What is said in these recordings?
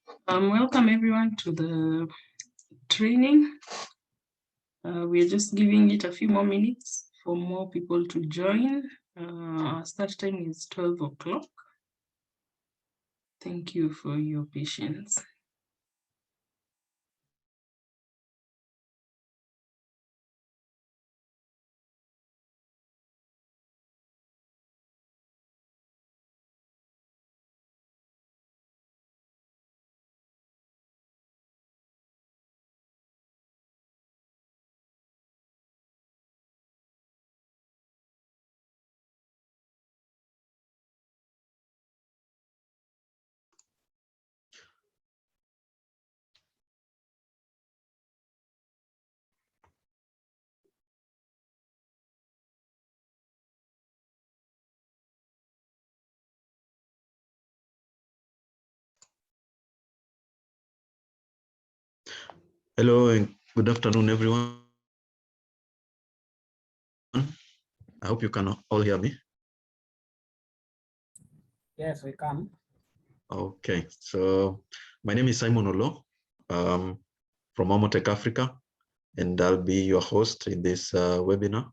Welcome everyone to the training. We're just giving it a few more minutes for more people to join. Our start time is 12 o'clock. Thank you for your patience. Hello and good afternoon, everyone. I hope you can all hear me. Yes, we can. Okay, so my name is Simon Olo from Amotek Africa, and I'll be your host in this webinar.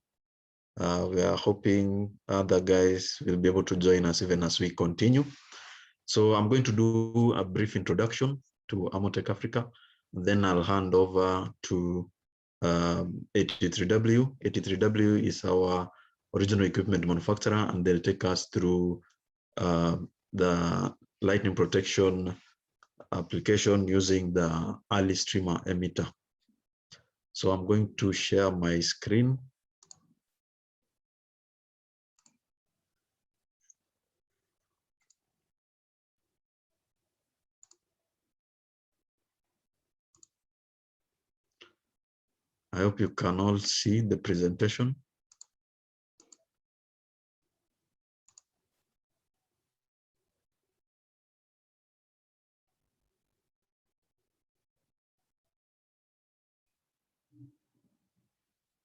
We are hoping other guys will be able to join us even as we continue. So I'm going to do a brief introduction to Amotek Africa. Then I'll hand over to 83W. 83W is our original equipment manufacturer, and they'll take us through the lightning protection application using the early streamer emitter. So I'm going to share my screen. I hope you can all see the presentation.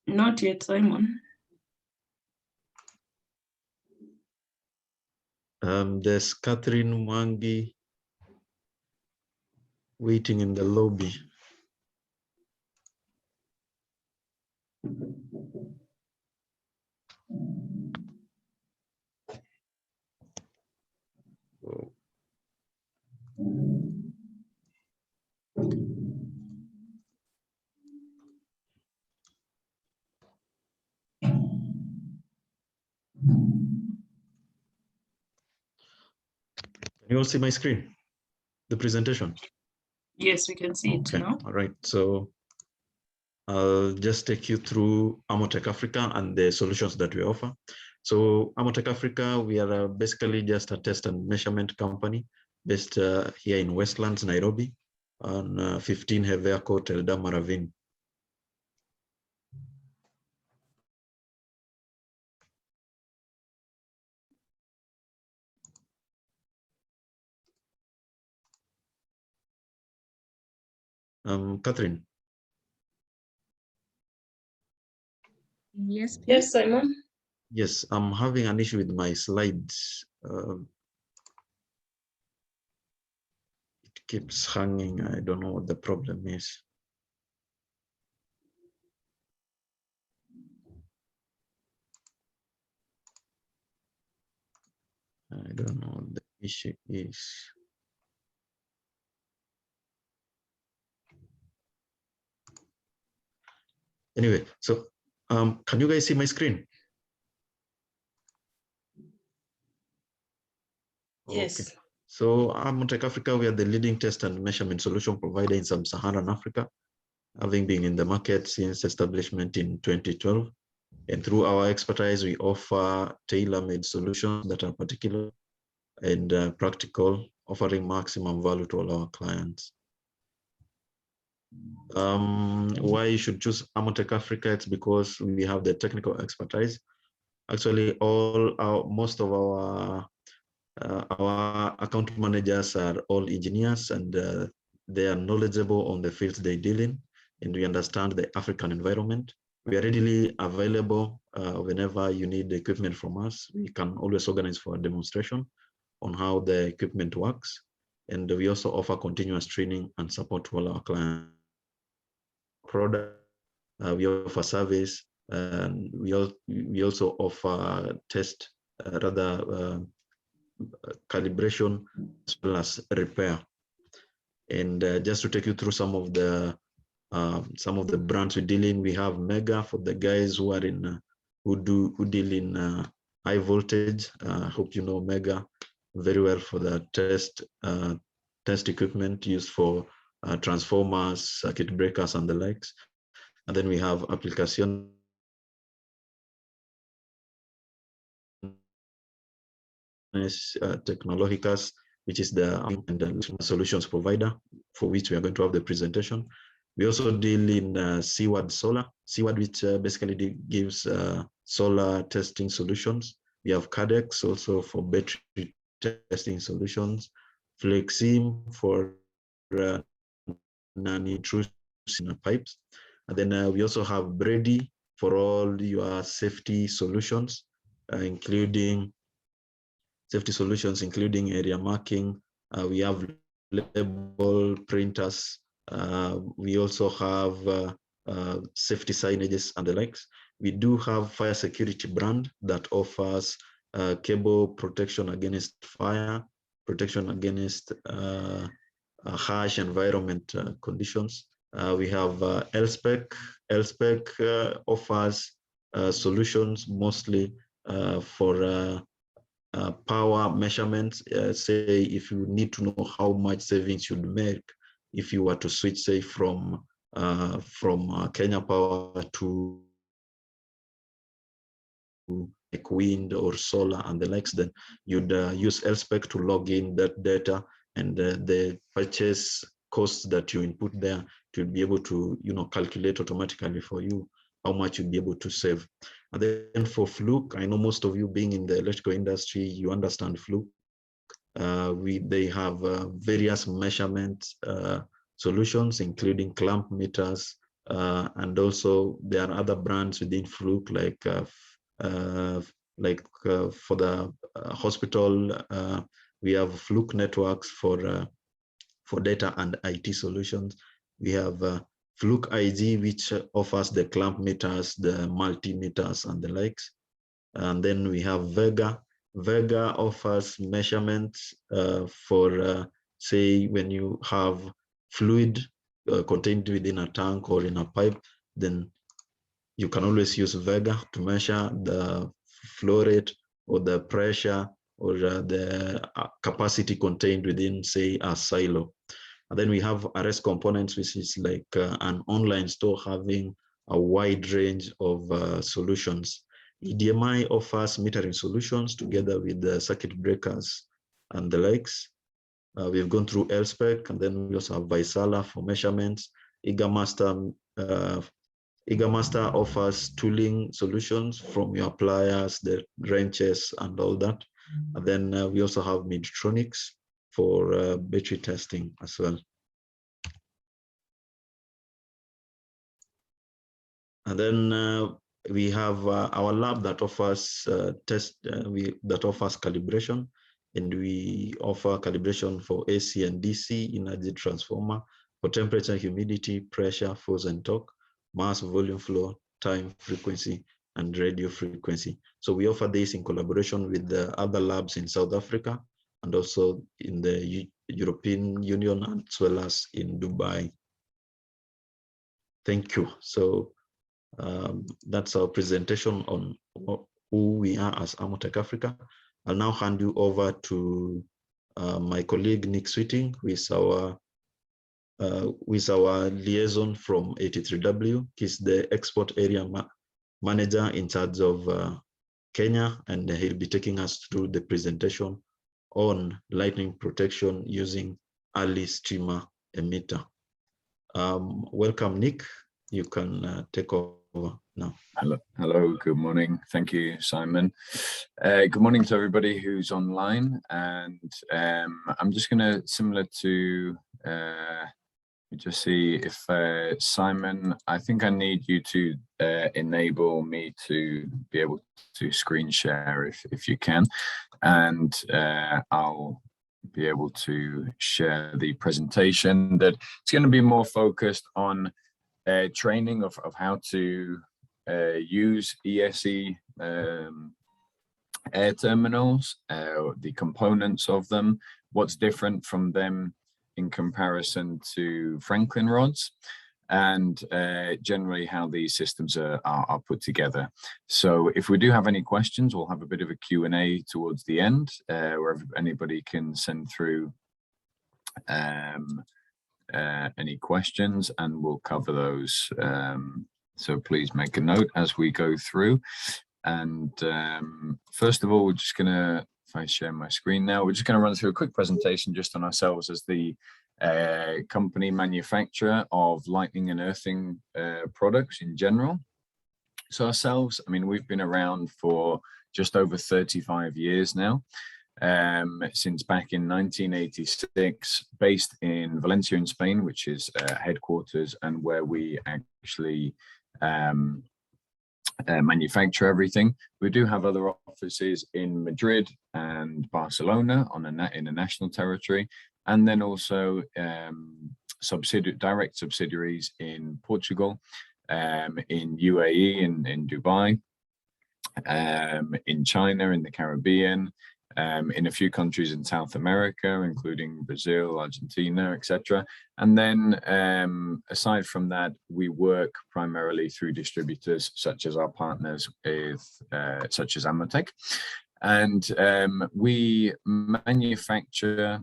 Not yet, Simon. There's Catherine Mwangi waiting in the lobby. Oh. Can you all see my screen, the presentation? Yes, we can see it now. All right, so I'll just take you through Amotek Africa and the solutions that we offer. So Amotek Africa, we are basically just a test and measurement company based here in Westlands, Nairobi, on 15 Hever Court, Eldama Ravine. Catherine. Yes, please. Yes, Simon. Yes, I'm having an issue with my slides. It keeps hanging. I don't know what the problem is. I don't know what the issue is. Anyway, so can you guys see my screen? Yes. Okay. So Amotek Africa, we are the leading test and measurement solution provider in sub-Saharan Africa, having been in the market since establishment in 2012. And through our expertise, we offer tailor-made solutions that are particular and practical, offering maximum value to all our clients. Why you should choose Amotek Africa? It's because we have the technical expertise. Actually, most of our account managers are all engineers, and they are knowledgeable on the fields they deal in, and we understand the African environment. We are readily available whenever you need the equipment from us. We can always organize for a demonstration on how the equipment works. and we also offer continuous training and support to all our clients. Product, we offer service, and we also offer test, calibration as well as repair. And just to take you through some of the brands we deal in, we have Mega for the guys who are in who deal in high voltage. Hope you know Mega very well for the test equipment used for transformers, circuit breakers, and the likes. And then we have Aplicación Tecnológicas, which is the solutions provider for which we are going to have the presentation. We also deal in Seaward Solar, which basically gives solar testing solutions. We have Cadex also for battery testing solutions, Flexim for non-intrusive pipes, and then we also have Brady for all your safety solutions, including area marking. We have label printers. We also have safety signages and the likes. We do have fire security brand that offers cable protection against fire, protection against harsh environment conditions. We have Elspec. Elspec offers solutions mostly for power measurements. Say if you need to know how much savings you'd make if you were to switch, say, from Kenya Power to like wind or solar and the likes, then you'd use Elspec to log in that data, and the purchase costs that you input there to be able to calculate automatically for you how much you'd be able to save. And then for Fluke, I know most of you being in the electrical industry, you understand Fluke. They have various measurement solutions, including clamp meters, and also there are other brands within Fluke, like for the hospital, we have Fluke Networks for data and IT solutions. We have Fluke IG, which offers the clamp meters, the multimeters, and the likes. And then we have Vega. Vega offers measurements for, say, when you have fluid contained within a tank or in a pipe, then you can always use Vega to measure the flow rate or the pressure or the capacity contained within, say, a silo. And then we have RS Components, which is like an online store having a wide range of solutions. EDMI offers metering solutions together with the circuit breakers and the likes. We've gone through Elspec, and then we also have Visala for measurements. EagerMaster offers tooling solutions from your pliers, the wrenches, and all that. And then we also have Midtronics for battery testing as well. And then we have our lab that offers that offers calibration, and we offer calibration for AC and DC energy transformer, for temperature, humidity, pressure, force and torque, mass, volume, flow, time, frequency, and radio frequency. So we offer this in collaboration with the other labs in South Africa and also in the European Union, as well as in Dubai. Thank you. So that's our presentation on who we are as Amotek Africa. I'll now hand you over to my colleague Nick Sweeting, who is our liaison from 83W. He's the export area manager in charge of Kenya, and he'll be taking us through the presentation on lightning protection using early streamer emitter. Welcome, Nick. You can take over now. Hello, good morning. Thank you, Simon. Good morning to everybody who's online. And I'm just going to, similar to, just see if Simon, I think I need you to enable me to be able to screen share if you can. And I'll be able to share the presentation. That it's going to be more focused on training of how to use ESE air terminals, the components of them, what's different from them in comparison to Franklin rods, and generally how these systems are put together. So if we do have any questions, we'll have a bit of a Q&A towards the end, where anybody can send through any questions, and we'll cover those. So please make a note as we go through. And first of all, we're just gonna, if I share my screen now, we're just gonna run through a quick presentation just on ourselves as the company manufacturer of lightning and earthing products in general. So ourselves, I mean, we've been around for just over 35 years now, since back in 1986, based in Valencia in Spain, which is headquarters and where we actually manufacture everything. We do have other offices in Madrid and Barcelona in a national territory, and then also direct subsidiaries in Portugal, in UAE, in Dubai, in China, in the Caribbean, in a few countries in South America, including Brazil, Argentina, etc. And then aside from that, we work primarily through distributors such as our partners such as Amotek. And we manufacture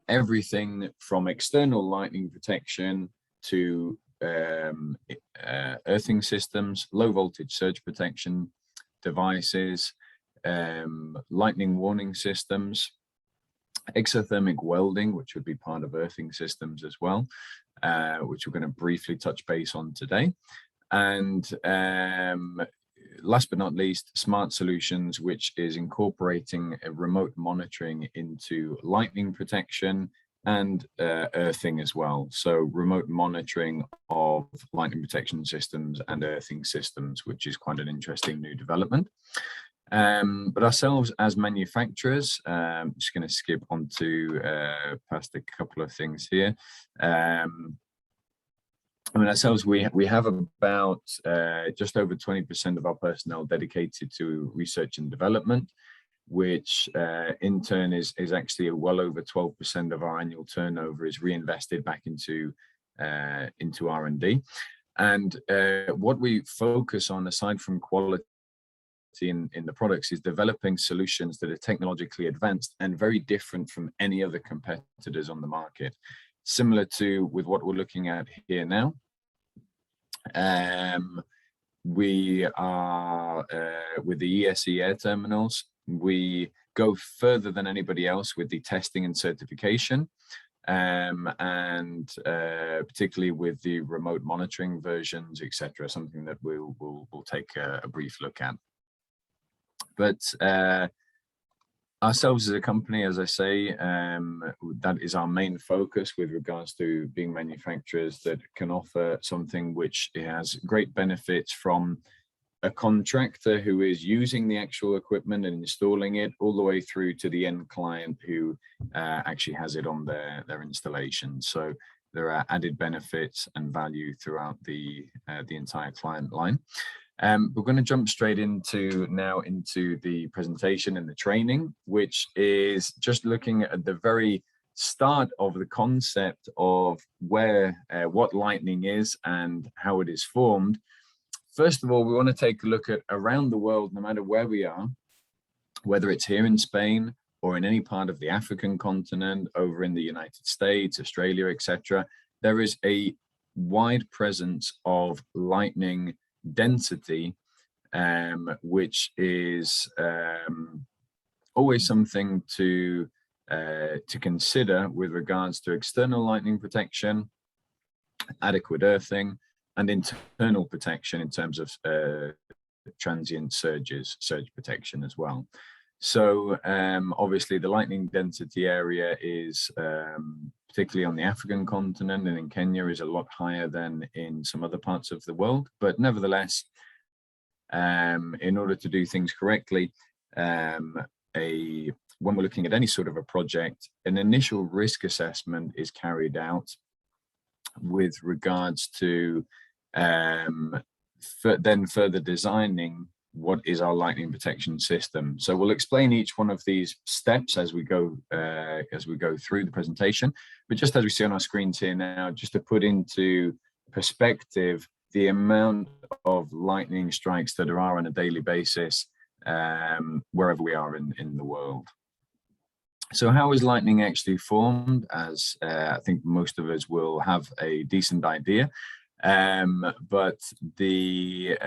everything from external lightning protection to earthing systems, low voltage surge protection devices, lightning warning systems, exothermic welding, which would be part of earthing systems as well, which we're going to briefly touch base on today. And last but not least, smart solutions, which is incorporating a remote monitoring into lightning protection and earthing as well. So remote monitoring of lightning protection systems and earthing systems, which is quite an interesting new development. But ourselves as manufacturers, I'm just going to skip on to past a couple of things here. I mean, ourselves, we have about just over 20% of our personnel dedicated to research and development, which in turn is actually well over 12% of our annual turnover is reinvested back into R&D. And what we focus on, aside from quality in the products, is developing solutions that are technologically advanced and very different from any other competitors on the market. Similar to with what we're looking at here now, we are with the ESE air terminals, we go further than anybody else with the testing and certification, and particularly with the remote monitoring versions, etc. Something that we'll take a brief look at. But ourselves as a company, as I say, that is our main focus with regards to being manufacturers that can offer something which has great benefits from a contractor who is using the actual equipment and installing it, all the way through to the end client who actually has it on their installation. So there are added benefits and value throughout the entire client line. We're going to jump straight into the presentation and the training, which is just looking at the very start of the concept of what lightning is and how it is formed. First of all, we want to take a look at around the world, no matter where we are, whether it's here in Spain or in any part of the African continent, over in the United States, Australia, etc. There is a wide presence of lightning density, which is always something to consider with regards to external lightning protection, adequate earthing, and internal protection in terms of transient surge protection as well. So obviously the lightning density area is particularly on the African continent and in Kenya is a lot higher than in some other parts of the world. But nevertheless, in order to do things correctly, a when we're looking at any sort of a project, an initial risk assessment is carried out with regards to then further designing what is our lightning protection system. So we'll explain each one of these steps as we go through the presentation. But just as we see on our screens here now, just to put into perspective the amount of lightning strikes that there are on a daily basis wherever we are in the world. So how is lightning actually formed? As I think most of us will have a decent idea. But the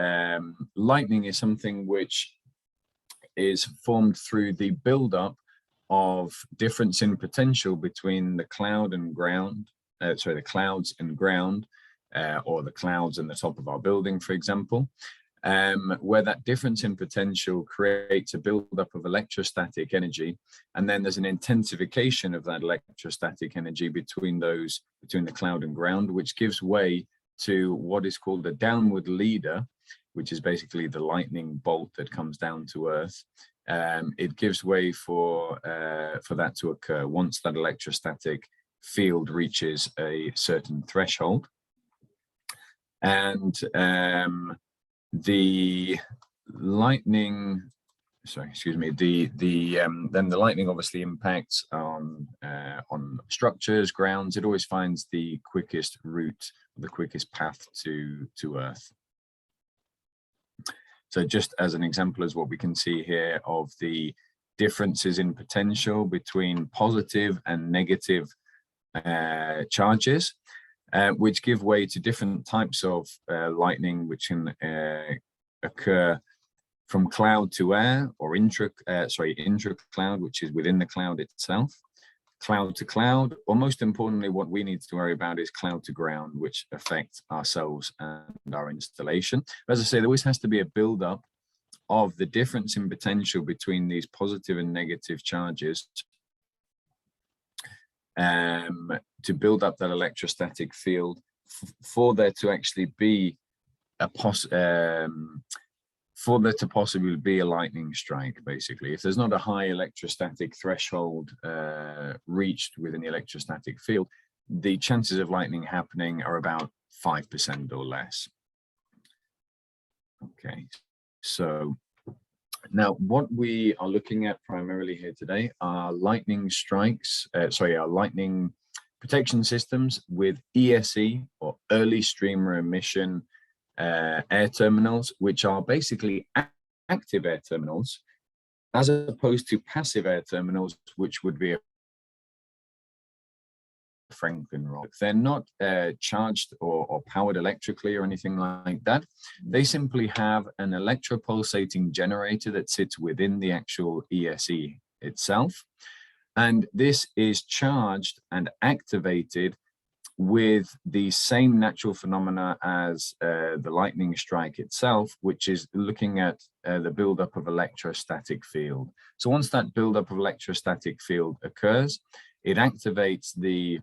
lightning is something which is formed through the buildup of difference in potential between the cloud and ground, the clouds and ground, or the clouds and the top of our building, for example, where that difference in potential creates a buildup of electrostatic energy, and then there's an intensification of that electrostatic energy between the cloud and ground, which gives way to what is called a downward leader, which is basically the lightning bolt that comes down to earth. It gives way for that to occur once that electrostatic field reaches a certain threshold. And the lightning, then the lightning obviously impacts on structures, grounds. It always finds the quickest route, the quickest path to Earth. So just as an example, as what we can see here of the differences in potential between positive and negative charges, which give way to different types of lightning, which can occur from cloud to air, or intra-cloud, which is within the cloud itself, cloud to cloud, or most importantly, what we need to worry about is cloud to ground, which affects ourselves and our installation. As I say, there always has to be a build-up of the difference in potential between these positive and negative charges to build up that electrostatic field for there to actually be for there to possibly be a lightning strike. Basically, if there's not a high electrostatic threshold reached within the electrostatic field, the chances of lightning happening are about 5% or less. Okay, so now what we are looking at primarily here today are lightning strikes, our lightning protection systems with ESE, or early streamer emission air terminals, which are basically active air terminals, as opposed to passive air terminals, which would be a Franklin rod. They're not charged or powered electrically or anything like that. They simply have an electropulsating generator that sits within the actual ESE itself. And this is charged and activated with the same natural phenomena as the lightning strike itself, which is looking at the buildup of electrostatic field. So once that buildup of electrostatic field occurs, it activates the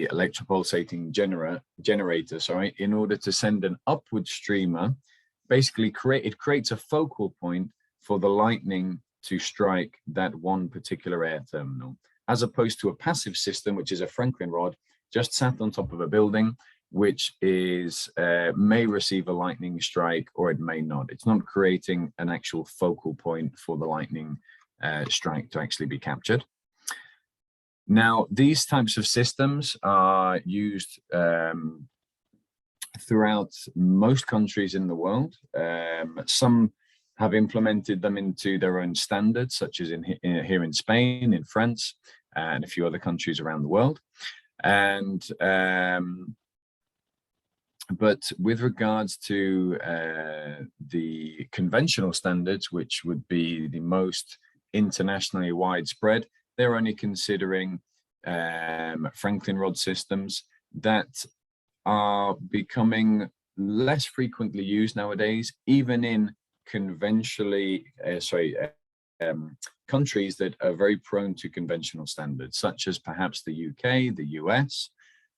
electropulsating generator, in order to send an upward streamer. Basically, it creates a focal point for the lightning to strike that one particular air terminal, as opposed to a passive system, which is a Franklin rod just sat on top of a building, which is may receive a lightning strike or it may not. It's not creating an actual focal point for the lightning strike to actually be captured. Now, these types of systems are used throughout most countries in the world. Some have implemented them into their own standards, such as here in Spain, in France, and a few other countries around the world. And but with regards to the conventional standards, which would be the most internationally widespread, they're only considering Franklin rod systems that are becoming less frequently used nowadays, even in conventionally, countries that are very prone to conventional standards, such as perhaps the UK, the US,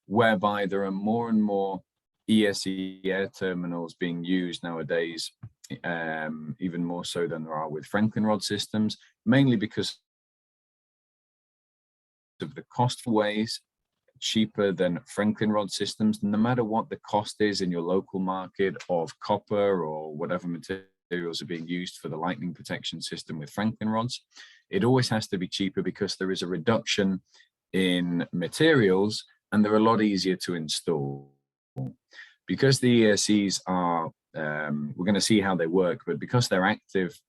whereby there are more and more ESE air terminals being used nowadays even more so than there are with Franklin rod systems, mainly because of the cost ways cheaper than Franklin rod systems. No matter what the cost is in your local market of copper or whatever materials are being used for the lightning protection system with Franklin rods, it always has to be cheaper because there is a reduction in materials and they're a lot easier to install. Because the ESEs are, we're going to see how they work, but because they're active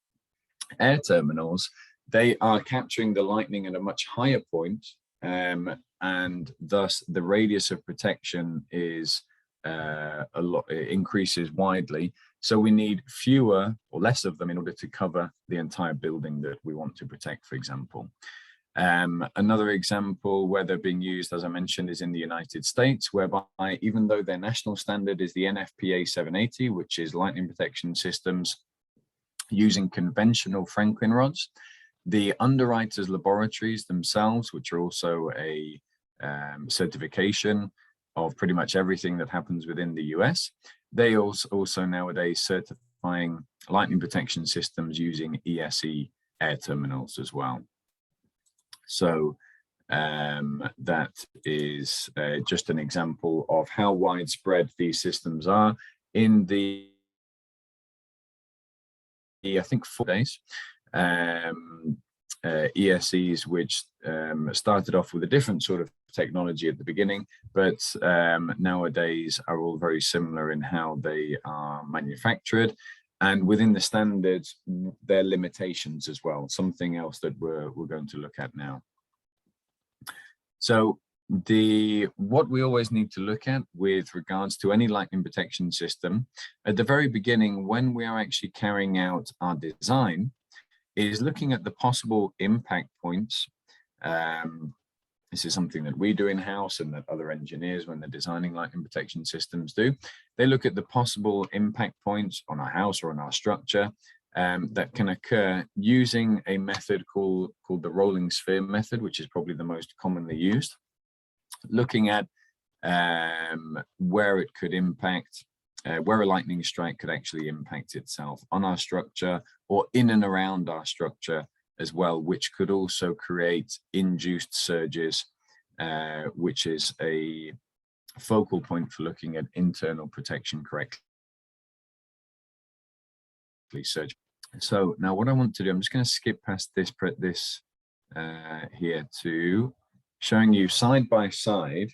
air terminals, they are capturing the lightning at a much higher point, and thus the radius of protection is it increases widely. So we need fewer or less of them in order to cover the entire building that we want to protect, for example. Another example where they're being used, as I mentioned, is in the United States, whereby even though their national standard is the NFPA 780, which is lightning protection systems using conventional Franklin rods, the underwriters laboratories themselves, which are also a certification of pretty much everything that happens within the US, they also nowadays certifying lightning protection systems using ESE air terminals as well. So that is just an example of how widespread these systems are. In the, I think, 4 days, ESEs, which started off with a different sort of technology at the beginning, but nowadays are all very similar in how they are manufactured. And within the standards, there are limitations as well, something else that we're going to look at now. So what we always need to look at with regards to any lightning protection system, at the very beginning, when we are actually carrying out our design, is looking at the possible impact points. This is something that we do in-house and that other engineers, when they're designing lightning protection systems, do. They look at the possible impact points on our house or on our structure that can occur using a method called the rolling sphere method, which is probably the most commonly used, looking at where it could impact, where a lightning strike could actually impact itself on our structure or in and around our structure as well, which could also create induced surges, which is a focal point for looking at internal protection correctly. Surge. So now what I want to do, I'm just going to skip past this here to showing you side by side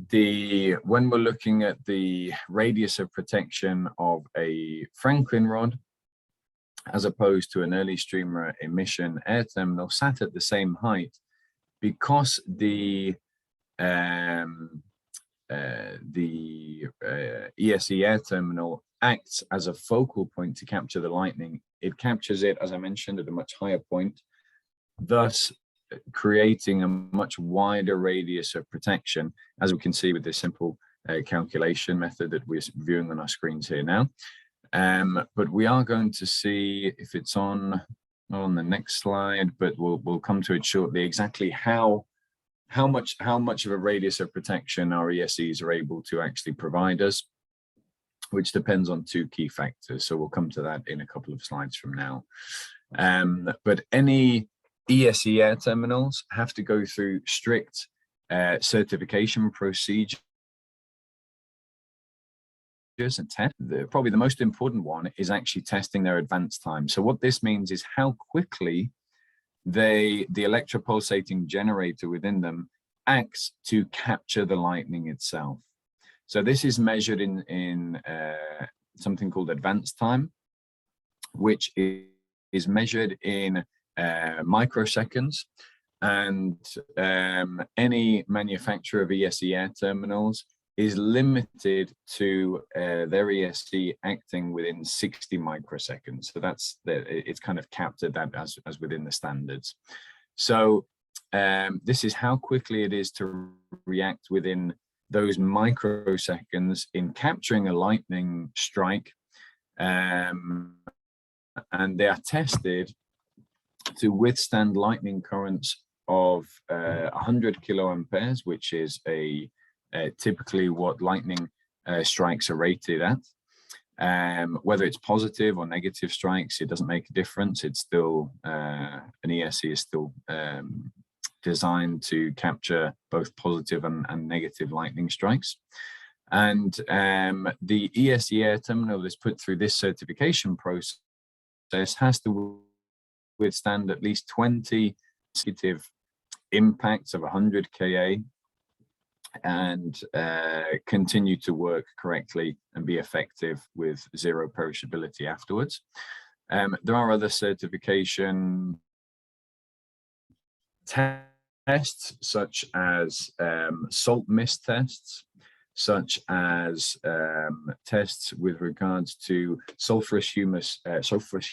when we're looking at the radius of protection of a Franklin rod as opposed to an early streamer emission air terminal sat at the same height, because the ESE air terminal acts as a focal point to capture the lightning. It captures it, as I mentioned, at a much higher point, thus creating a much wider radius of protection, as we can see with this simple calculation method that we're viewing on our screens here now. But we are going to see if it's on the next slide, but we'll come to it shortly, exactly how much of a radius of protection our ESEs are able to actually provide us, which depends on 2 key factors. So we'll come to that in a couple of slides from now. But any ESE air terminals have to go through strict certification procedures and test. Probably the most important one is actually testing their advance time. So what this means is how quickly the electropulsating generator within them acts to capture the lightning itself. So this is measured in something called advance time, which is measured in microseconds. And any manufacturer of ESE air terminals is limited to their ESE acting within 60 microseconds. So it's kind of capped at that as within the standards. So this is how quickly it is to react within those microseconds in capturing a lightning strike, and they are tested to withstand lightning currents of 100 kiloamperes, which is typically what lightning strikes are rated at. Whether it's positive or negative strikes, it doesn't make a difference. It's still, an ESE is still designed to capture both positive and negative lightning strikes. And the ESE air terminal is put through this certification process has to withstand at least 20 consecutive impacts of 100 kA and continue to work correctly and be effective with zero perishability afterwards. There are other certification tests, such as salt mist tests, such as tests with regards to sulfurous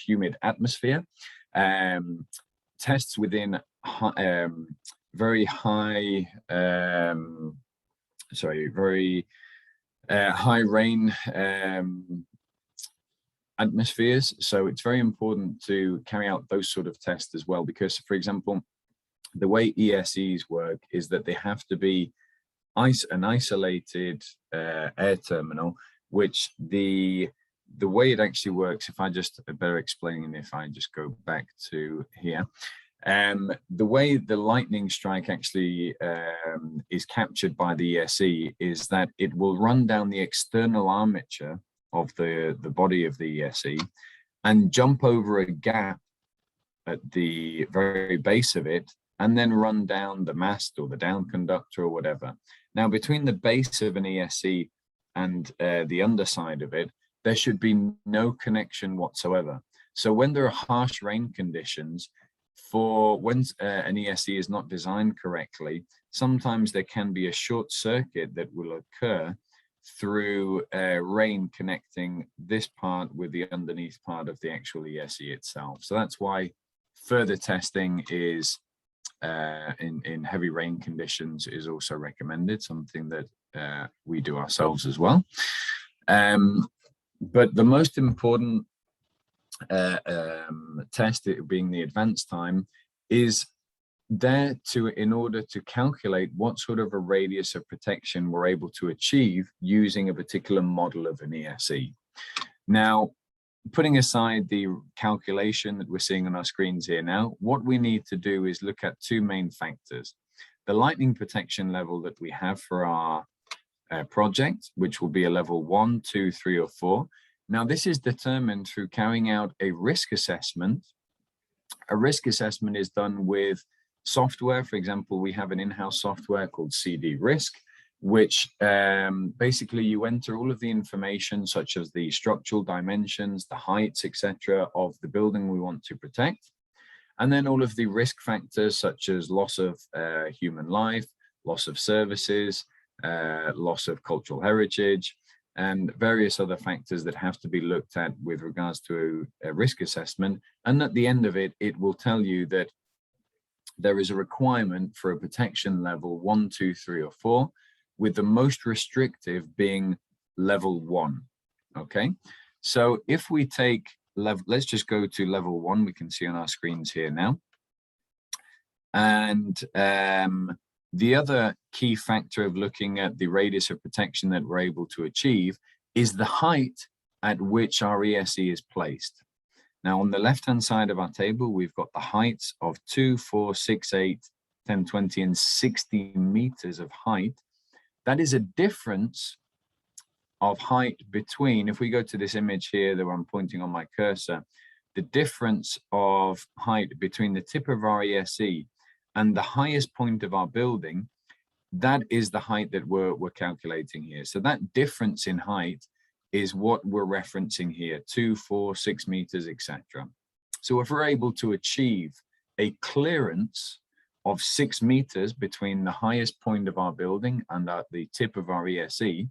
humid atmosphere, tests within very high high rain atmospheres. So it's very important to carry out those sort of tests as well, because, for example, the way ESEs work is that they have to be an isolated air terminal, which the way it actually works, if I just better explaining, if I just go back to here, the way the lightning strike actually is captured by the ESE is that it will run down the external armature of the body of the ESE and jump over a gap at the very base of it, and then run down the mast or the down conductor or whatever. Now, between the base of an ESE and the underside of it, there should be no connection whatsoever. So when there are harsh rain conditions, for when an ESE is not designed correctly, sometimes there can be a short circuit that will occur through rain connecting this part with the underneath part of the actual ESE itself. So that's why further testing is in heavy rain conditions is also recommended, something that we do ourselves as well. But the most important test, it being the advanced time, is there in order to calculate what sort of a radius of protection we're able to achieve using a particular model of an ESE. Now, putting aside the calculation that we're seeing on our screens here now, what we need to do is look at two main factors. The lightning protection level that we have for our project, which will be a level 1, 2, 3, or 4. Now, this is determined through carrying out a risk assessment. A risk assessment is done with software. For example, we have an in-house software called CD Risk, which basically you enter all of the information, such as the structural dimensions, the heights, etc., of the building we want to protect, and then all of the risk factors, such as loss of human life, loss of services, loss of cultural heritage, and various other factors that have to be looked at with regards to a risk assessment. And at the end of it, it will tell you that there is a requirement for a protection level 1, 2, 3, or 4, with the most restrictive being level 1. Okay, so if we take let's just go to level 1, we can see on our screens here now. And the other key factor of looking at the radius of protection that we're able to achieve is the height at which our ESE is placed. Now, on the left-hand side of our table, we've got the heights of 2, 4, 6, 8, 10, 20, and 60 meters of height. That is a difference of height between, if we go to this image here that I'm pointing on my cursor, the difference of height between the tip of our ESE and the highest point of our building, that is the height that we're calculating here. So that difference in height is what we're referencing here, 2, 4, 6 meters, etc. So if we're able to achieve a clearance of 6 meters between the highest point of our building and the tip of our ESE,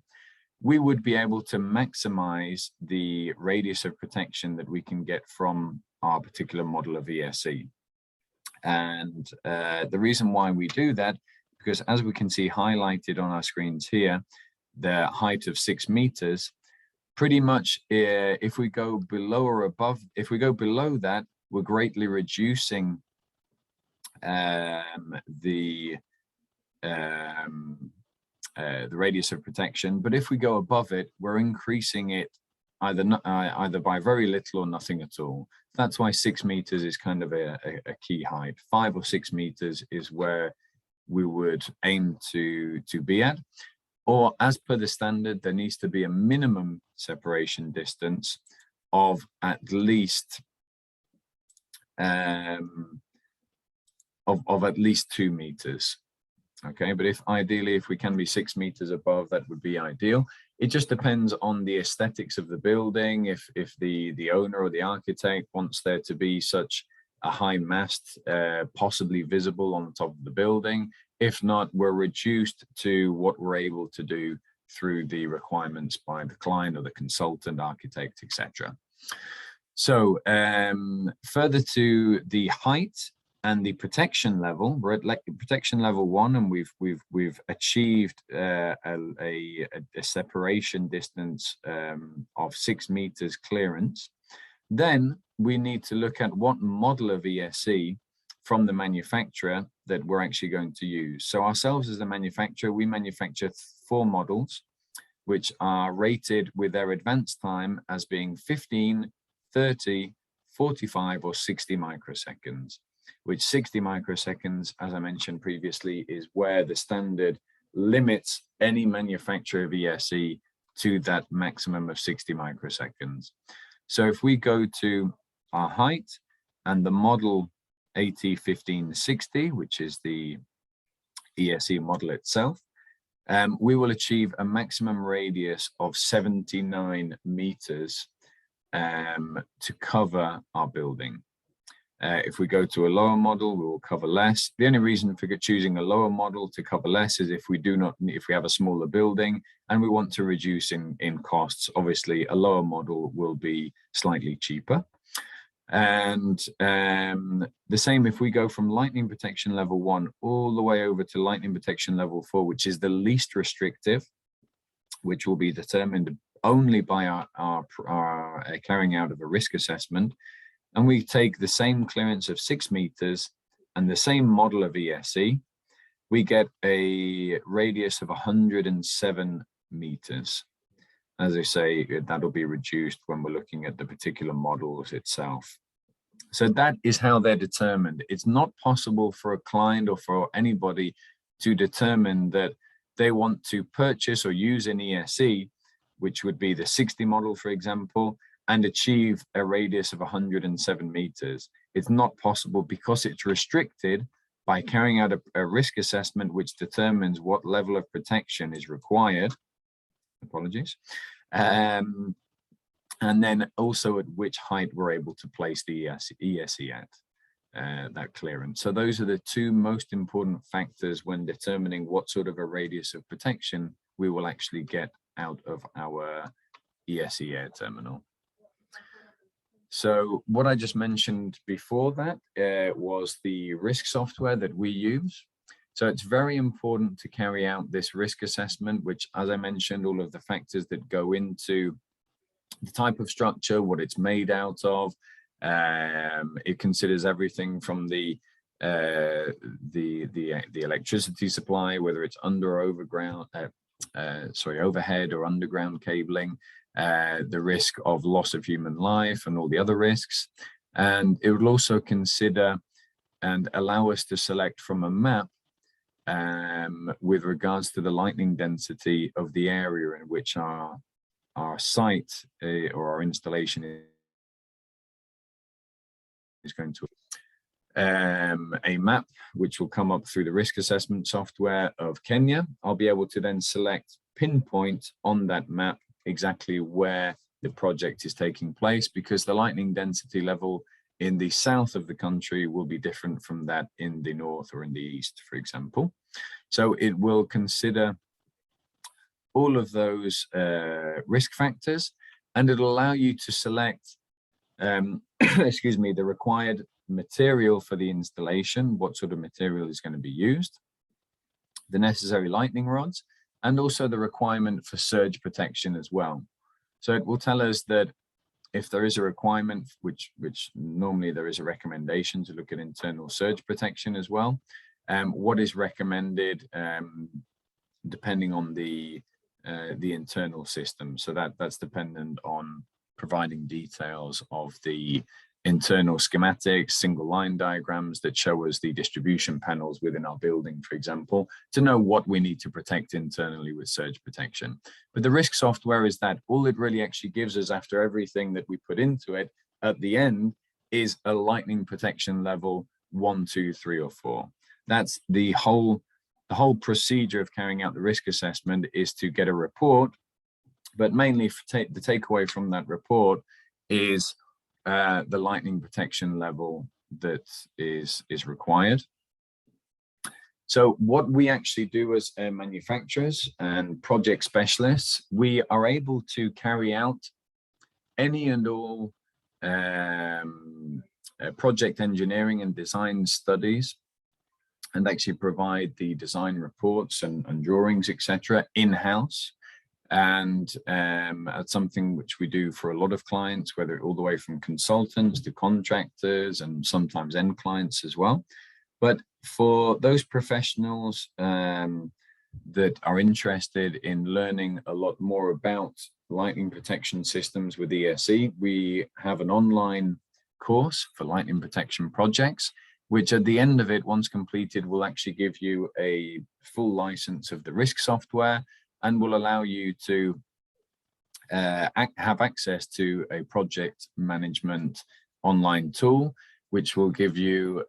we would be able to maximize the radius of protection that we can get from our particular model of ESE. And the reason why we do that, because as we can see highlighted on our screens here, the height of 6 meters, pretty much if we go below or above, if we go below that, we're greatly reducing the radius of protection. But if we go above it, we're increasing it either by very little or nothing at all. That's why 6 meters is kind of a key height. 5 or 6 meters is where we would aim to be at. Or as per the standard, there needs to be a minimum separation distance of at least of at least 2 meters. Okay, but ideally if we can be 6 meters above, that would be ideal. It just depends on the aesthetics of the building. If the owner or the architect wants there to be such a high mast possibly visible on the top of the building. If not, we're reduced to what we're able to do through the requirements by the client or the consultant, architect, etc. So further to the height and the protection level, we're at protection level 1, and we've achieved a separation distance of 6 meters clearance. Then we need to look at what model of ESE from the manufacturer that we're actually going to use. So ourselves as the manufacturer, we manufacture 4 models, which are rated with their advanced time as being 15, 30, 45, or 60 microseconds, which 60 microseconds, as I mentioned previously, is where the standard limits any manufacturer of ESE to that maximum of 60 microseconds. So if we go to our height and the model AT1560, which is the ESE model itself, we will achieve a maximum radius of 79 meters to cover our building. If we go to a lower model, we will cover less. The only reason for choosing a lower model to cover less is if we have a smaller building and we want to reduce in costs. Obviously, a lower model will be slightly cheaper. And the same if we go from lightning protection level 1 all the way over to lightning protection level 4, which is the least restrictive, which will be determined only by our carrying out of a risk assessment. And we take the same clearance of 6 meters and the same model of ESE, we get a radius of 107 meters. As I say, that'll be reduced when we're looking at the particular models itself. So that is how they're determined. It's not possible for a client or for anybody to determine that they want to purchase or use an ESE, which would be the 60 model, for example, and achieve a radius of 107 meters. It's not possible because it's restricted by carrying out a risk assessment which determines what level of protection is required. Apologies. And then also at which height we're able to place the ESE at, that clearance. So those are the 2 most important factors when determining what sort of a radius of protection we will actually get out of our ESE air terminal. So what I just mentioned before that was the risk software that we use. So it's very important to carry out this risk assessment, which, as I mentioned, all of the factors that go into the type of structure, what it's made out of. It considers everything from the electricity supply, whether it's under or overhead or underground cabling, the risk of loss of human life and all the other risks. And it will also consider and allow us to select from a map with regards to the lightning density of the area in which our site or our installation is going to a map which will come up through the risk assessment software of Kenya. I'll be able to then select pinpoint on that map exactly where the project is taking place, because the lightning density level in the south of the country will be different from that in the north or in the east, for example. So it will consider all of those risk factors, and it'll allow you to select, excuse me, the required material for the installation, what sort of material is going to be used, the necessary lightning rods, and also the requirement for surge protection as well. So it will tell us that if there is a requirement, which normally there is a recommendation to look at internal surge protection as well, what is recommended depending on the the internal system. So that's dependent on providing details of the internal schematics, single line diagrams that show us the distribution panels within our building, for example, to know what we need to protect internally with surge protection. But the risk software is that all it really actually gives us after everything that we put into it at the end is a lightning protection level 1, 2, 3, or 4. That's the whole procedure of carrying out the risk assessment, is to get a report, but mainly the takeaway from that report is the lightning protection level that is required. So what we actually do as manufacturers and project specialists, we are able to carry out any and all project engineering and design studies, and actually provide the design reports and drawings, etc., in-house. And that's something which we do for a lot of clients, whether all the way from consultants to contractors and sometimes end clients as well. But for those professionals that are interested in learning a lot more about lightning protection systems with ESE, we have an online course for lightning protection projects, which at the end of it, once completed, will actually give you a full license of the risk software and will allow you to have access to a project management online tool, which will give you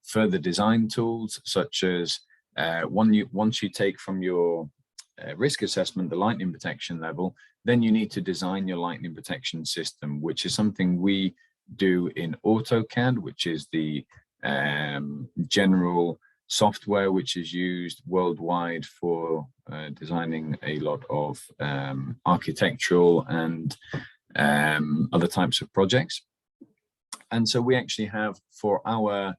further design tools, such as once you take from your risk assessment the lightning protection level, then you need to design your lightning protection system, which is something we do in AutoCAD, which is the general software which is used worldwide for designing a lot of architectural and other types of projects. And so we actually have for our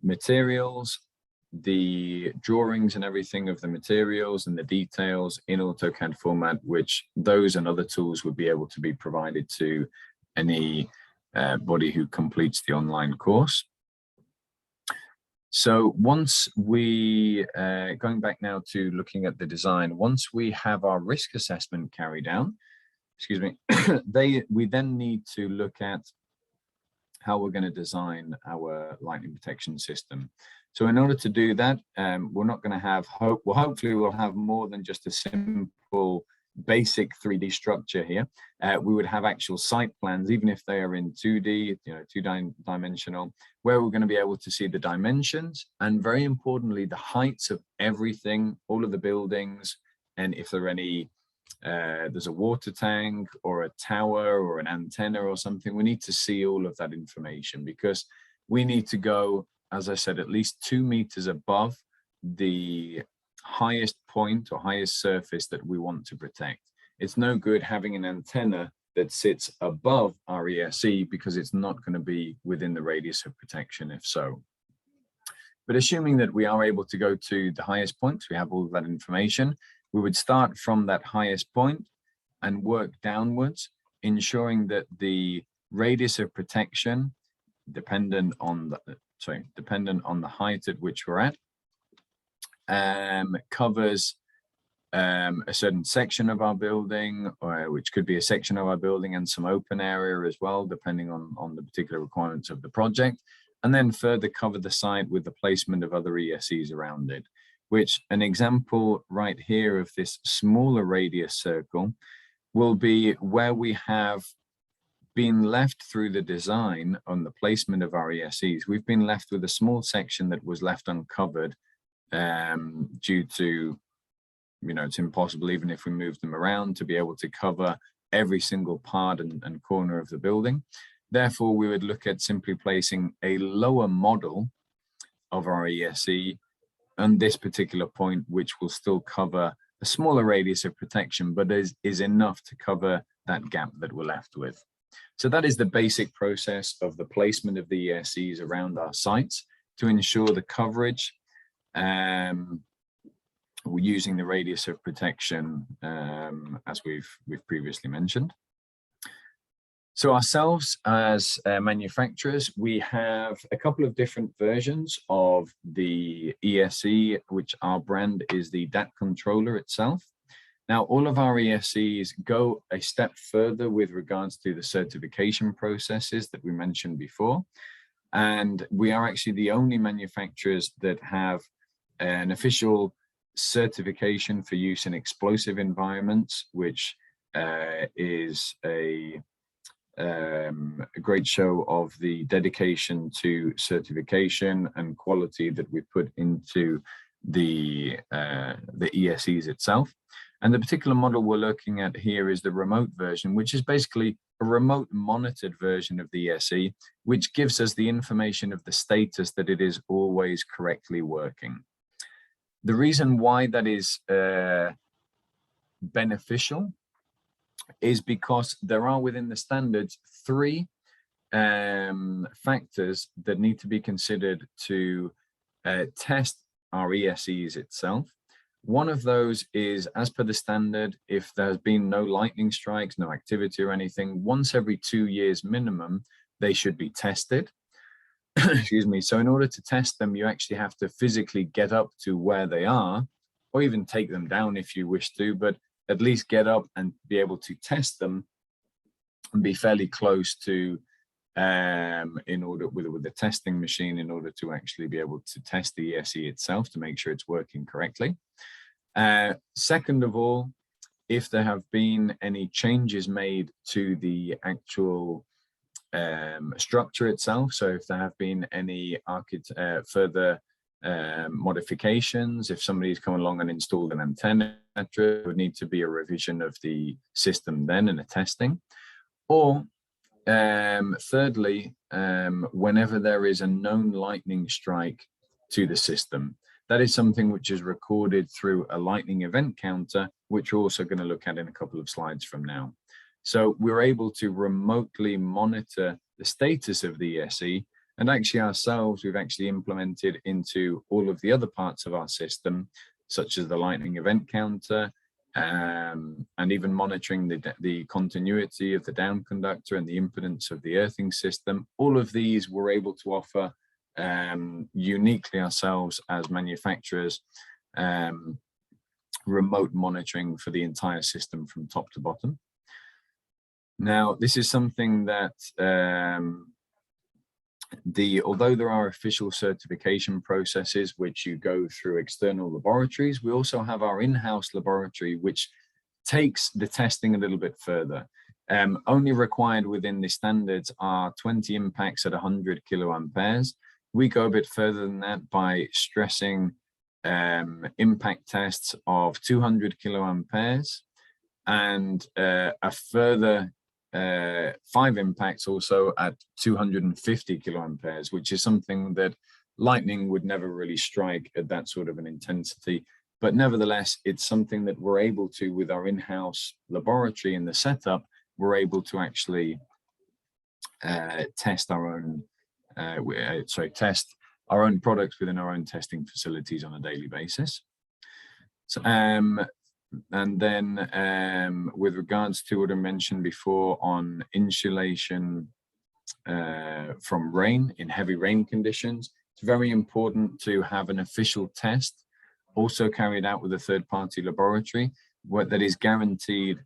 materials, the drawings and everything of the materials and the details in AutoCAD format, which those and other tools would be able to be provided to any body who completes the online course. So once we, going back now to looking at the design, once we have our risk assessment carried out, excuse me, we then need to look at how we're going to design our lightning protection system. So in order to do that, we're not going to have, hopefully we'll have more than just a simple basic 3D structure here. We would have actual site plans, even if they are in 2D, two-dimensional, where we're going to be able to see the dimensions and, very importantly, the heights of everything, all of the buildings, and if there are any, there's a water tank or a tower or an antenna or something, we need to see all of that information, because we need to go, as I said, at least 2 meters above the highest point or highest surface that we want to protect. It's no good having an antenna that sits above our ESE, because it's not going to be within the radius of protection if so. But assuming that we are able to go to the highest points, we have all of that information, we would start from that highest point and work downwards, ensuring that the radius of protection, dependent on the height at which we're at, covers a certain section of our building, or which could be a section of our building and some open area as well, depending on the particular requirements of the project, and then further cover the site with the placement of other ESEs around it, which an example right here of this smaller radius circle will be where we have been left through the design on the placement of our ESEs. We've been left with a small section that was left uncovered due to, it's impossible, even if we move them around, to be able to cover every single part and corner of the building. Therefore, we would look at simply placing a lower model of our ESE on this particular point, which will still cover a smaller radius of protection, but is enough to cover that gap that we're left with. So that is the basic process of the placement of the ESEs around our sites to ensure the coverage. We're using the radius of protection as we've previously mentioned. So ourselves as manufacturers, we have a couple of different versions of the ESE, which our brand is the DAT controller itself. Now, all of our ESEs go a step further with regards to the certification processes that we mentioned before. And we are actually the only manufacturers that have an official certification for use in explosive environments, which is a great show of the dedication to certification and quality that we put into the ESEs itself. And the particular model we're looking at here is the remote version, which is basically a remote monitored version of the ESE, which gives us the information of the status that it is always correctly working. The reason why that is beneficial is because there are within the standards 3 factors that need to be considered to test our ESEs itself. One of those is, as per the standard, if there has been no lightning strikes, no activity or anything, once every 2 years minimum, they should be tested. Excuse me. So in order to test them, you actually have to physically get up to where they are, or even take them down if you wish to, but at least get up and be able to test them and be fairly close to in order with the testing machine, in order to actually be able to test the ESE itself to make sure it's working correctly. Second of all, if there have been any changes made to the actual structure itself, so if there have been any further modifications, if somebody's come along and installed an antenna, etc., would need to be a revision of the system then and a testing. Or thirdly, whenever there is a known lightning strike to the system, that is something which is recorded through a lightning event counter, which we're also going to look at in a couple of slides from now. So we're able to remotely monitor the status of the ESE, and actually ourselves, we've actually implemented into all of the other parts of our system, such as the lightning event counter, and even monitoring the continuity of the down conductor and the impedance of the earthing system. All of these we're able to offer uniquely ourselves as manufacturers, remote monitoring for the entire system from top to bottom. Now, this is something that although there are official certification processes which you go through external laboratories, we also have our in-house laboratory, which takes the testing a little bit further. Only required within the standards are 20 impacts at 100 kiloamperes. We go a bit further than that by stressing impact tests of 200 kiloamperes and a further 5 impacts also at 250 kiloamperes, which is something that lightning would never really strike at that sort of an intensity. But nevertheless, it's something that we're able to, with our in-house laboratory and the setup, we're able to actually test our own, test our own products within our own testing facilities on a daily basis. So, and then with regards to what I mentioned before on insulation from rain in heavy rain conditions, it's very important to have an official test also carried out with a third-party laboratory that is guaranteed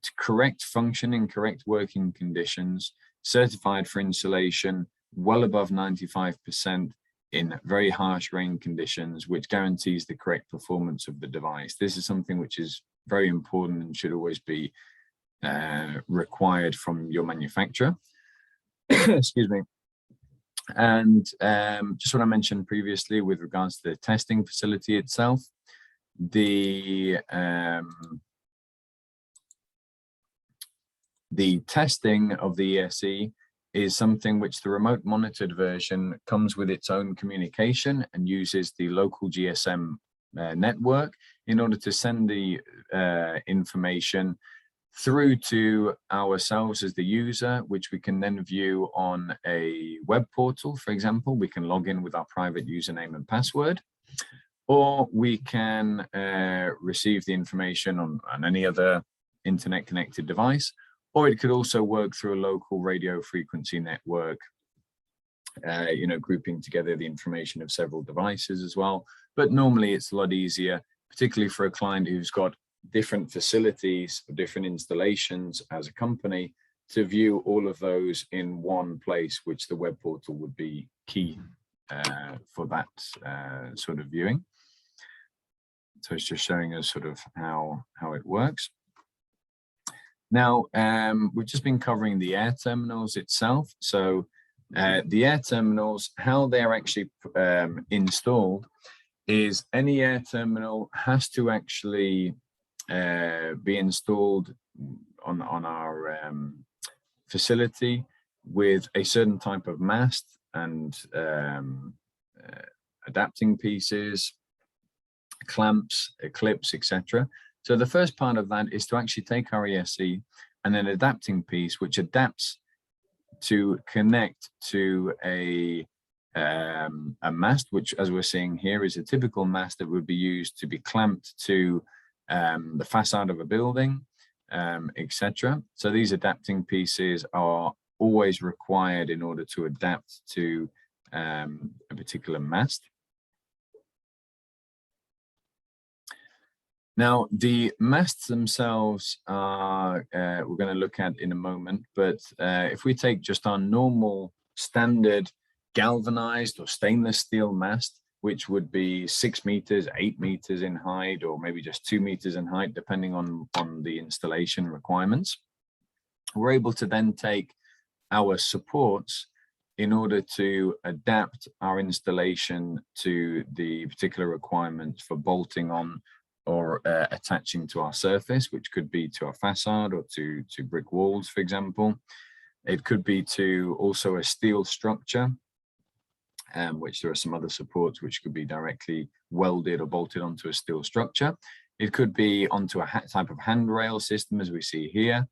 to correct functioning, correct working conditions, certified for insulation well above 95%, in very harsh rain conditions, which guarantees the correct performance of the device. This is something which is very important and should always be required from your manufacturer. Excuse me. And just what I mentioned previously with regards to the testing facility itself, the testing of the ESE is something which the remote monitored version comes with its own communication and uses the local GSM network in order to send the information through to ourselves as the user, which we can then view on a web portal. For example, we can log in with our private username and password, or we can receive the information on any other internet connected device, or it could also work through a local radio frequency network, you know, grouping together the information of several devices as well. But normally it's a lot easier, particularly for a client who's got different facilities, different installations as a company, to view all of those in one place, which the web portal would be key for that sort of viewing. So it's just showing us sort of how it works. Now, we've just been covering the air terminals itself. So the air terminals, how they're actually installed is any air terminal has to actually be installed on our facility with a certain type of mast and adapting pieces, clamps, clips, etc. So the first part of that is to actually take our ESE and an adapting piece which adapts to connect to a mast, which, as we're seeing here, is a typical mast that would be used to be clamped to the facade of a building, etc. So these adapting pieces are always required in order to adapt to a particular mast. Now, the masts themselves are, we're going to look at in a moment, but if we take just our normal standard galvanized or stainless steel mast, which would be 6 meters, 8 meters in height, or maybe just 2 meters in height, depending on the installation requirements, we're able to then take our supports in order to adapt our installation to the particular requirements for bolting on or attaching to our surface, which could be to our facade or to brick walls, for example. It could be to also a steel structure, which there are some other supports which could be directly welded or bolted onto a steel structure. It could be onto a type of handrail system, as we see here.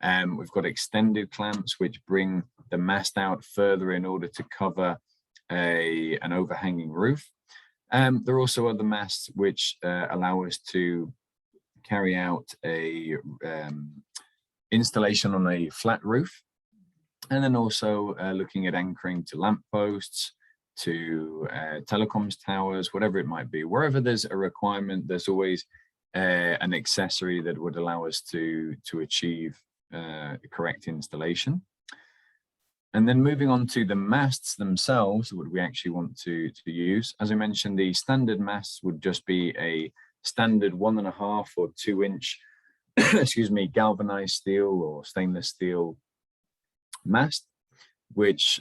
We've got extended clamps which bring the mast out further in order to cover an overhanging roof. There are also other masts which allow us to carry out a installation on a flat roof, and then also looking at anchoring to lampposts, to telecoms towers, whatever it might be. Wherever there's a requirement, there's always an accessory that would allow us to achieve correct installation. And then moving on to the masts themselves, what we actually want to use. As I mentioned, the standard masts would just be a standard 1.5 or 2 inch, excuse me, galvanized steel or stainless steel mast, which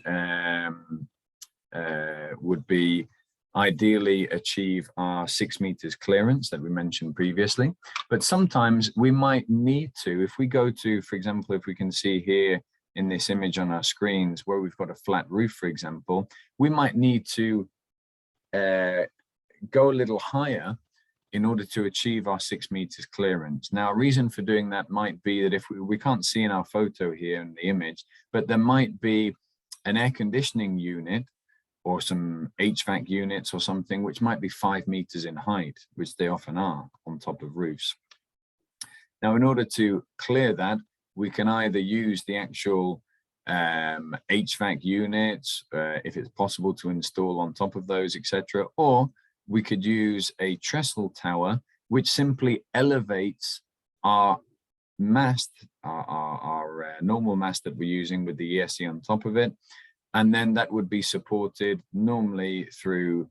would be ideally achieve our 6 meters clearance that we mentioned previously. But sometimes we might need to, if we go to, for example, if we can see here in this image on our screens where we've got a flat roof, for example, we might need to go a little higher in order to achieve our 6 meters clearance. Now, a reason for doing that might be that if we can't see in our photo here in the image, but there might be an air conditioning unit or some HVAC units or something which might be 5 meters in height, which they often are on top of roofs. Now, in order to clear that, we can either use the actual HVAC units, if it's possible to install on top of those, etc., or we could use a trestle tower, which simply elevates our mast, our normal mast that we're using with the ESE on top of it, and then that would be supported normally through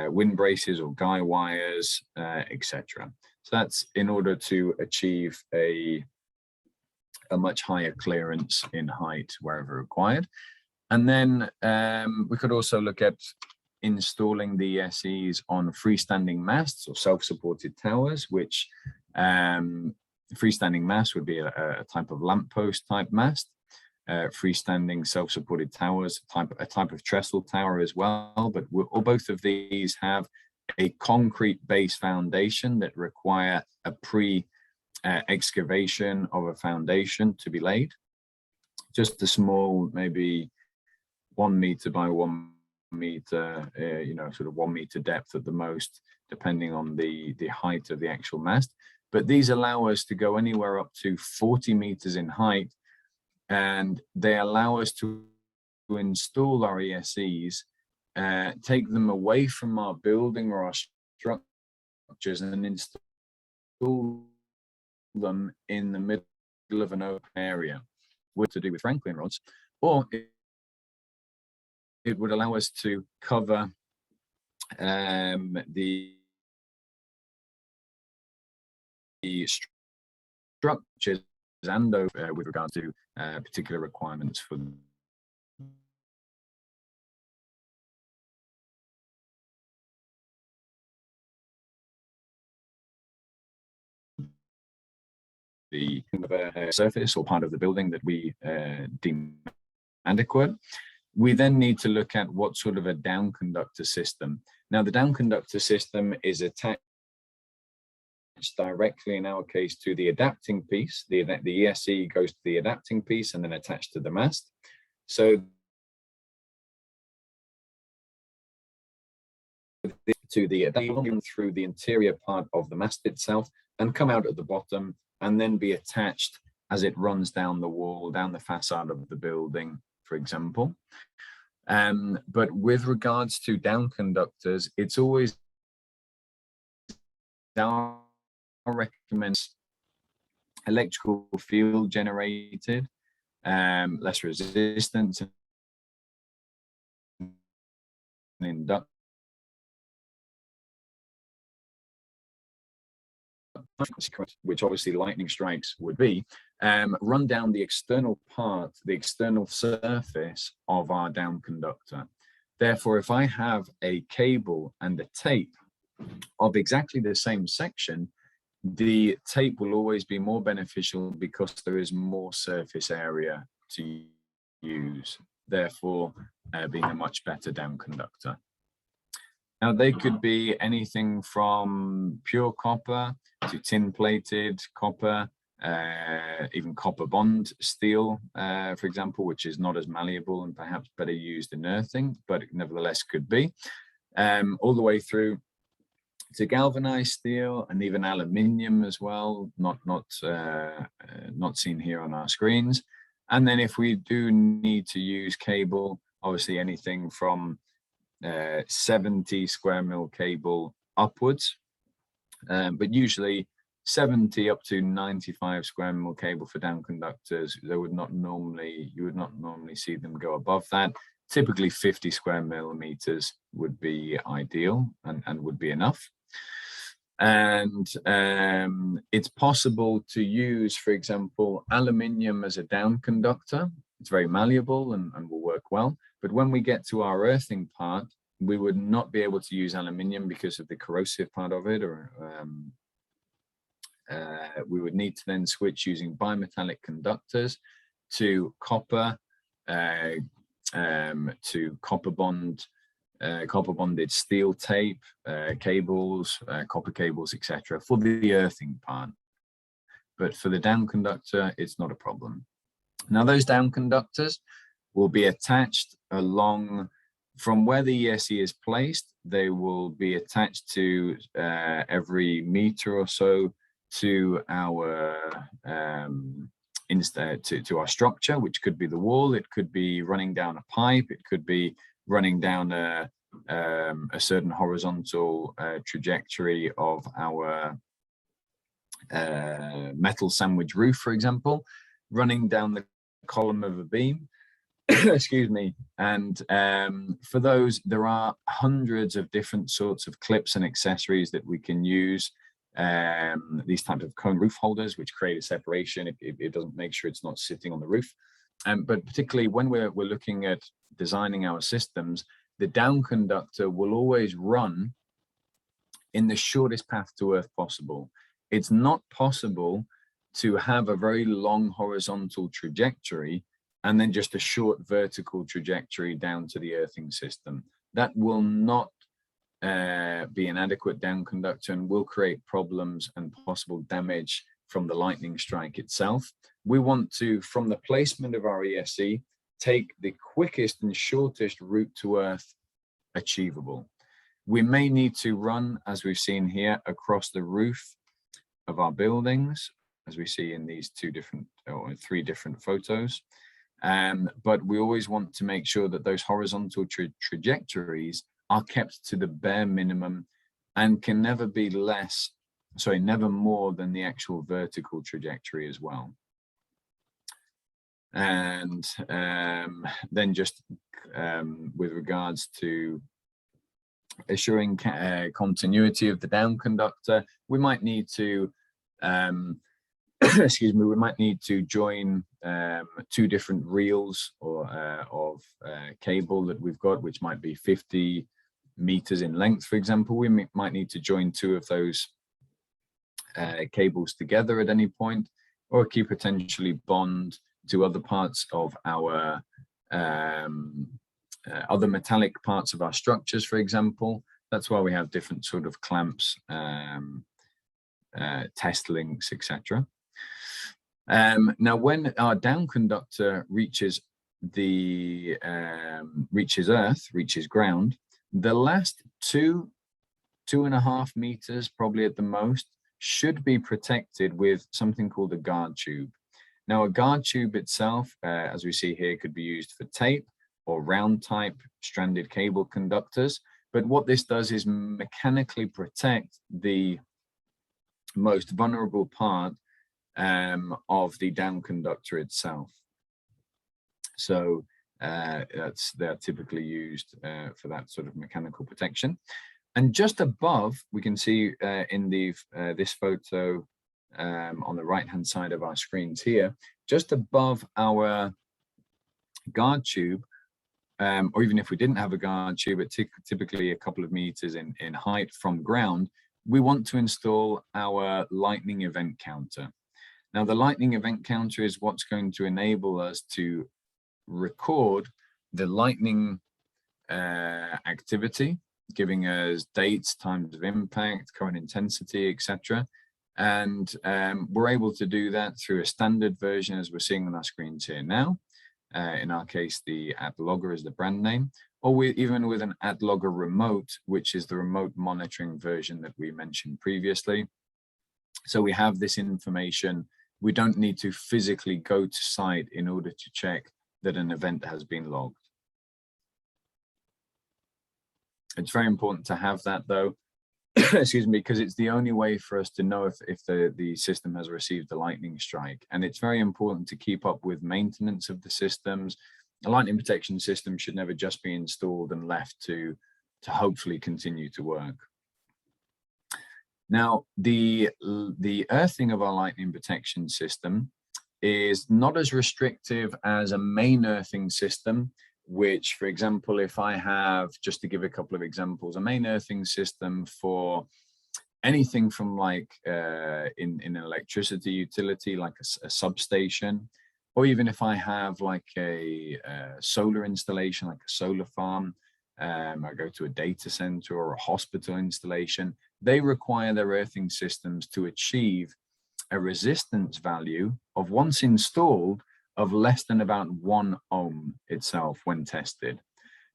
wind braces or guy wires, etc. So that's in order to achieve a much higher clearance in height wherever required. And then we could also look at installing the ESEs on freestanding masts or self-supported towers, which freestanding mast would be a type of lamppost type mast. Freestanding self-supported towers, a type of trestle tower as well, but both of these have a concrete base foundation that require a excavation of a foundation to be laid. Just a small, maybe 1 meter by 1 meter, you know, sort of 1 meter depth at the most, depending on the height of the actual mast. but these allow us to go anywhere up to 40 meters in height, and they allow us to install our ESEs, take them away from our building or our structures and install them in the middle of an open area, what to do with Franklin rods, or it would allow us to cover the structures and with regard to particular requirements for the surface or part of the building that we deem adequate. We then need to look at what sort of a down conductor system. Now, the down conductor system is attached directly, in our case, to the adapting piece. The ESE goes to the adapting piece and then attached to the mast. So to the adapting through the interior part of the mast itself and come out at the bottom and then be attached as it runs down the wall, down the facade of the building, for example. But with regards to down conductors, it's always our recommend electrical field generated, less resistance, and induct, which obviously lightning strikes would be, run down the external part, the external surface of our down conductor. Therefore, if I have a cable and a tape of exactly the same section, the tape will always be more beneficial because there is more surface area to use, therefore being a much better down conductor. Now, they could be anything from pure copper to tin plated copper, even copper bond steel, for example, which is not as malleable and perhaps better used in earthing, but nevertheless could be, all the way through to galvanized steel and even aluminium as well, not seen here on our screens. And then if we do need to use cable, obviously anything from 70 square mil cable upwards, but usually 70 up to 95 square mil cable for down conductors. You would not normally see them go above that. Typically 50 square millimeters would be ideal and would be enough. And it's possible to use, for example, aluminium as a down conductor. It's very malleable and will work well. But when we get to our earthing part, we would not be able to use aluminium because of the corrosive part of it, or we would need to then switch using bimetallic conductors to copper, to copper bonded steel tape, cables, copper cables, etc. for the earthing part. But for the down conductor, it's not a problem. Now, those down conductors will be attached along from where the ESE is placed. They will be attached to every meter or so to our to our structure, which could be the wall, it could be running down a pipe, it could be running down a certain horizontal trajectory of our metal sandwich roof, for example, running down the column of a beam. Excuse me. And for those, there are hundreds of different sorts of clips and accessories that we can use. These types of cone roof holders, which create a separation. It doesn't make sure it's not sitting on the roof. But particularly when we're looking at designing our systems, the down conductor will always run in the shortest path to earth possible. It's not possible to have a very long horizontal trajectory and then just a short vertical trajectory down to the earthing system. That will not be an adequate down conductor and will create problems and possible damage from the lightning strike itself. We want to, from the placement of our ESE, take the quickest and shortest route to earth achievable. We may need to run, as we've seen here, across the roof of our buildings, as we see in these two different or three different photos. But we always want to make sure that those horizontal trajectories are kept to the bare minimum and can never be less, sorry, never more than the actual vertical trajectory as well. And then just with regards to assuring continuity of the down conductor, we might need to excuse me, we might need to join two different reels or of cable that we've got, which might be 50 meters in length, for example. We might need to join two of those cables together at any point, or key potentially bond to other parts of our other metallic parts of our structures, for example. That's why we have different sort of clamps, test links, etc. Now, when our down conductor reaches the reaches ground, the last 2.5 meters, probably at the most, should be protected with something called a guard tube. Now, a guard tube itself, as we see here, could be used for tape or round type stranded cable conductors. But what this does is mechanically protect the most vulnerable part of the down conductor itself. So they're typically used for that sort of mechanical protection. And just above, we can see in the this photo on the right-hand side of our screens here, just above our guard tube, or even if we didn't have a guard tube, it's typically a couple of meters in height from ground, we want to install our lightning event counter. Now, the lightning event counter is what's going to enable us to record the lightning activity, giving us dates, times of impact, current intensity, etc. And we're able to do that through a standard version, as we're seeing on our screens here now. In our case, the AdLogger is the brand name, or even with an AdLogger remote, which is the remote monitoring version that we mentioned previously. So we have this information. We don't need to physically go to site in order to check that an event has been logged. It's very important to have that, though, excuse me, because it's the only way for us to know if the system has received a lightning strike. And it's very important to keep up with maintenance of the systems. A lightning protection system should never just be installed and left to hopefully continue to work. Now, the earthing of our lightning protection system is not as restrictive as a main earthing system, which, for example, if I have, just to give a couple of examples, a main earthing system for anything from like in an electricity utility, like a substation, or even if I have like a solar installation, like a solar farm, I go to a data center or a hospital installation, they require their earthing systems to achieve a resistance value of, once installed, of less than about 1 ohm itself when tested.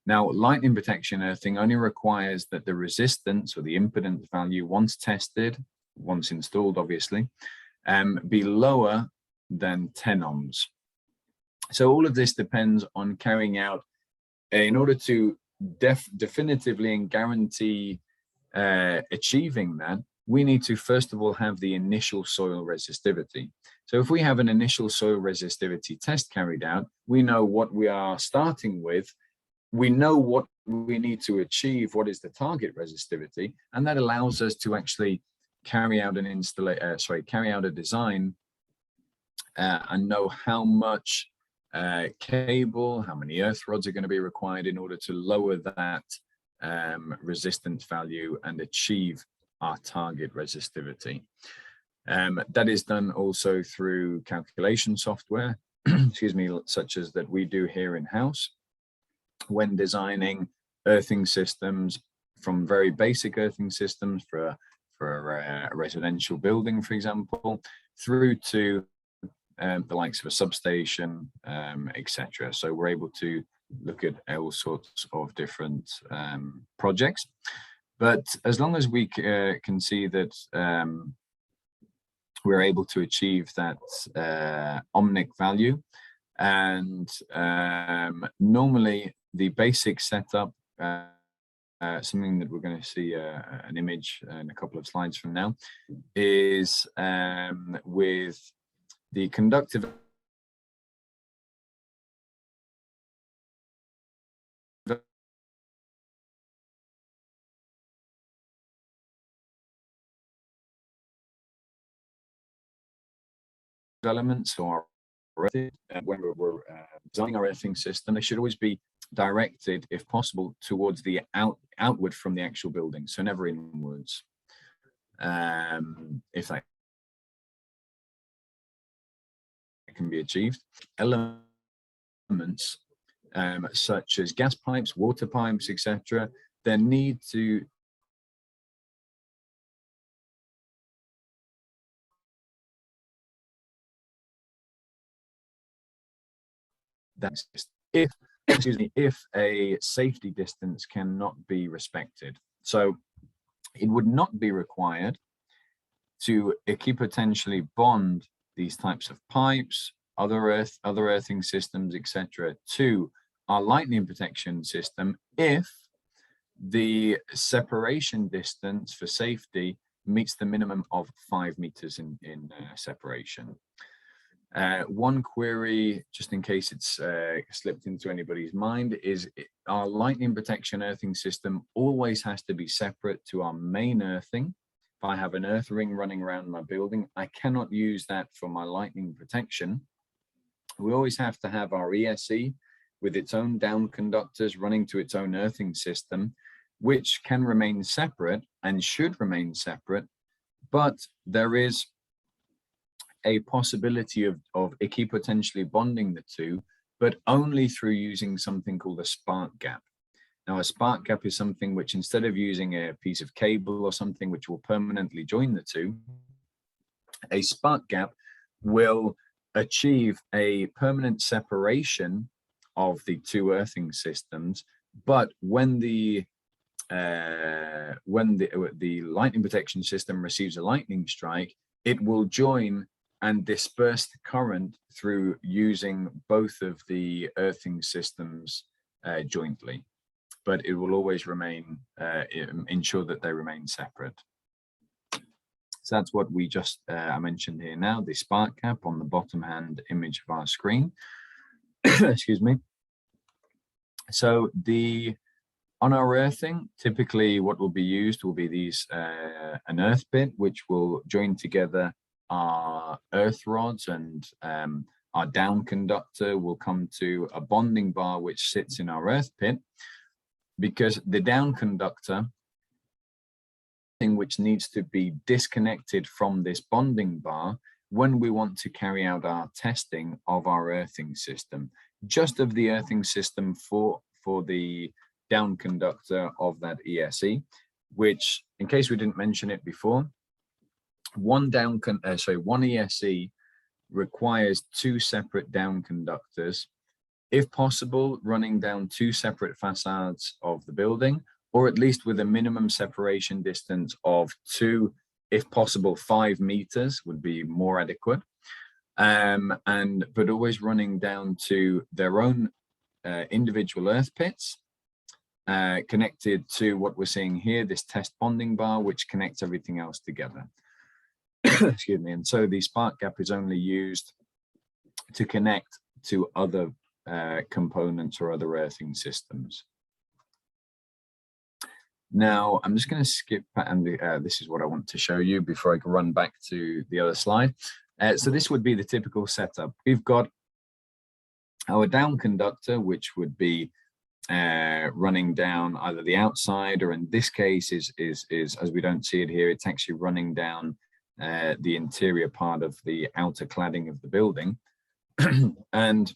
Now, lightning protection earthing only requires that the resistance or the impedance value, once tested, once installed, obviously, be lower than 10 ohms. So all of this depends on carrying out, in order to definitively and guarantee achieving that, we need to first of all have the initial soil resistivity. So if we have an initial soil resistivity test carried out, we know what we are starting with, we know what we need to achieve, what is the target resistivity, and that allows us to actually carry out an carry out a design and know how much cable, how many earth rods are going to be required in order to lower that resistance value and achieve our target resistivity. That is done also through calculation software, excuse me, such as that we do here in-house when designing earthing systems, from very basic earthing systems for a residential building, for example, through to the likes of a substation, etc. So we're able to look at all sorts of different projects. But as long as we can see that we're able to achieve that ohmic value. And normally the basic setup, something that we're going to see an image in a couple of slides from now, is with the conductive elements, or when we're designing our earthing system, they should always be directed, if possible, towards the outward from the actual building, so never inwards. If that can be achieved, elements such as gas pipes, water pipes, etc., they need to if a safety distance cannot be respected. So it would not be required to equipotentially bond these types of pipes, other earthing systems, etc., to our lightning protection system if the separation distance for safety meets the minimum of 5 meters in separation. One query, just in case it's slipped into anybody's mind, is our lightning protection earthing system always has to be separate to our main earthing. If I have an earth ring running around my building, I cannot use that for my lightning protection. We always have to have our ESE with its own down conductors running to its own earthing system, which can remain separate and should remain separate, but there is a possibility of equipotentially bonding the two, but only through using something called a spark gap. Now, a spark gap is something which, instead of using a piece of cable or something which will permanently join the two, a spark gap will achieve a permanent separation of the two earthing systems. But when the lightning protection system receives a lightning strike, it will join and disperse the current through using both of the earthing systems jointly. But it will always remain, ensure that they remain separate. So that's what we just I mentioned here now, the spark gap on the bottom hand image of our screen. Excuse me. So on our earthing, typically what will be used will be these an earth bit, which will join together our earth rods, and our down conductor will come to a bonding bar which sits in our earth pit, because the down conductor, which needs to be disconnected from this bonding bar when we want to carry out our testing of our earthing system, just of the earthing system for the down conductor of that ESE, which, in case we didn't mention it before, one ESE requires 2 separate down conductors, if possible running down 2 separate facades of the building, or at least with a minimum separation distance of 2, if possible 5 meters would be more adequate, but always running down to their own individual earth pits, connected to what we're seeing here, this test bonding bar, which connects everything else together. Excuse me. And so the spark gap is only used to connect to other components or other earthing systems. Now, I'm just going to skip, and this is what I want to show you before I can run back to the other slide. So this would be the typical setup. We've got our down conductor, which would be running down either the outside, or in this case is as we don't see it here, it's actually running down the interior part of the outer cladding of the building, and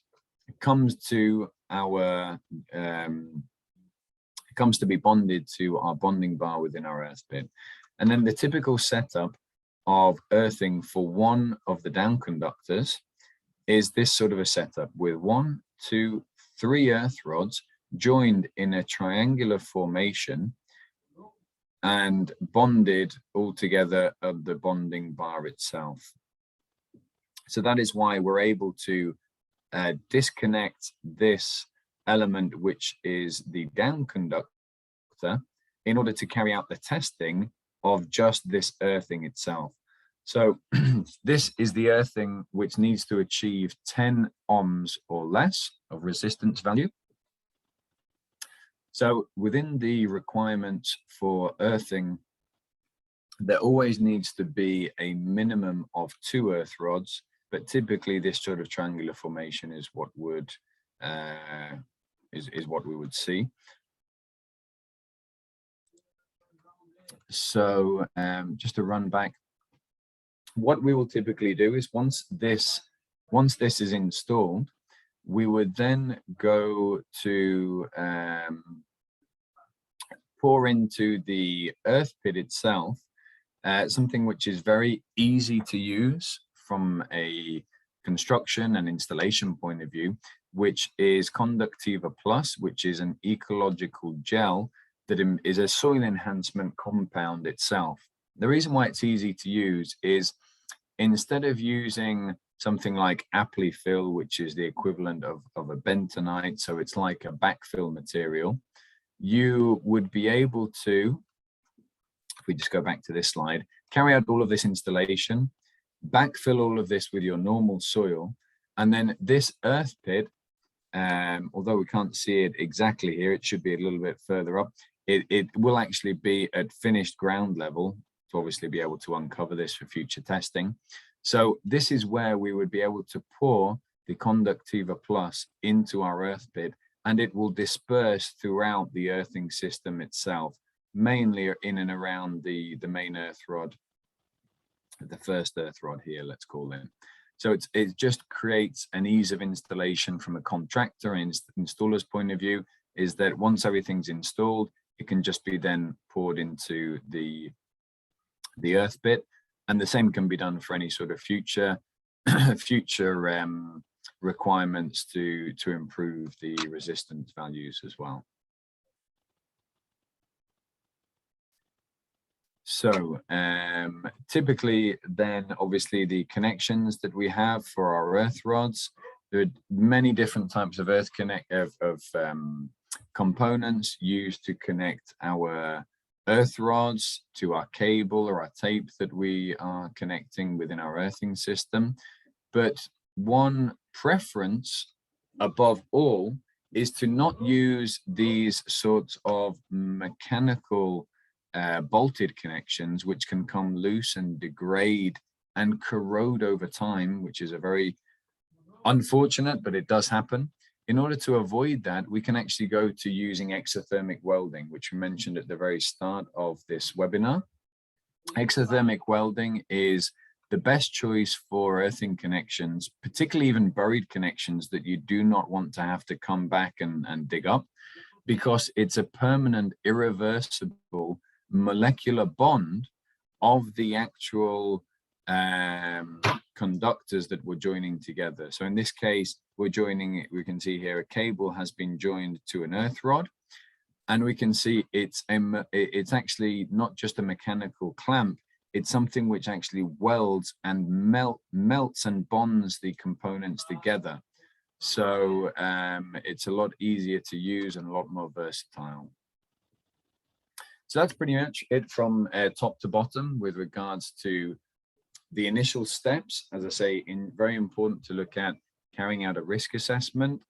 comes to our comes to be bonded to our bonding bar within our earth pit. And then the typical setup of earthing for one of the down conductors is this sort of a setup with 1, 2, 3 earth rods joined in a triangular formation and bonded all together at the bonding bar itself. So that is why we're able to disconnect this element, which is the down conductor, in order to carry out the testing of just this earthing itself. So this is the earthing which needs to achieve 10 ohms or less of resistance value. So within the requirements for earthing, there always needs to be a minimum of 2 earth rods, but typically this sort of triangular formation is what would is what we would see. So just to run back, what we will typically do is once this is installed, we would then go to pour into the earth pit itself something which is very easy to use from a construction and installation point of view, which is Conductive Plus, which is an ecological gel that is a soil enhancement compound itself. The reason why it's easy to use is instead of using something like Fill, which is the equivalent of a bentonite, so it's like a backfill material, you would be able to, if we just go back to this slide, carry out all of this installation, backfill all of this with your normal soil, and then this earth pit, although we can't see it exactly here, it should be a little bit further up, it will actually be at finished ground level to obviously be able to uncover this for future testing. So this is where we would be able to pour the Conductive Plus into our earth pit, and it will disperse throughout the earthing system itself, mainly in and around the main earth rod, the first earth rod here, let's call it. So it just creates an ease of installation from a contractor and installer's point of view, is that once everything's installed, it can just be then poured into the earth pit, and the same can be done for any sort of future requirements to improve the resistance values as well. So typically then obviously the connections that we have for our earth rods, there are many different types of components used to connect our earth rods to our cable or our tape that we are connecting within our earthing system. But one preference above all is to not use these sorts of mechanical bolted connections, which can come loose and degrade and corrode over time, which is a very unfortunate, but it does happen. In order to avoid that, we can actually go to using exothermic welding, which we mentioned at the very start of this webinar. Exothermic welding is the best choice for earthing connections, particularly even buried connections that you do not want to have to come back and dig up, because it's a permanent, irreversible molecular bond of the actual conductors that we're joining together. So in this case, we're joining it. We can see here a cable has been joined to an earth rod, and we can see it's actually not just a mechanical clamp. It's something which actually welds and melts and bonds the components together. So it's a lot easier to use and a lot more versatile. So that's pretty much it from top to bottom with regards to the initial steps. As I say, very important to look at carrying out a risk assessment.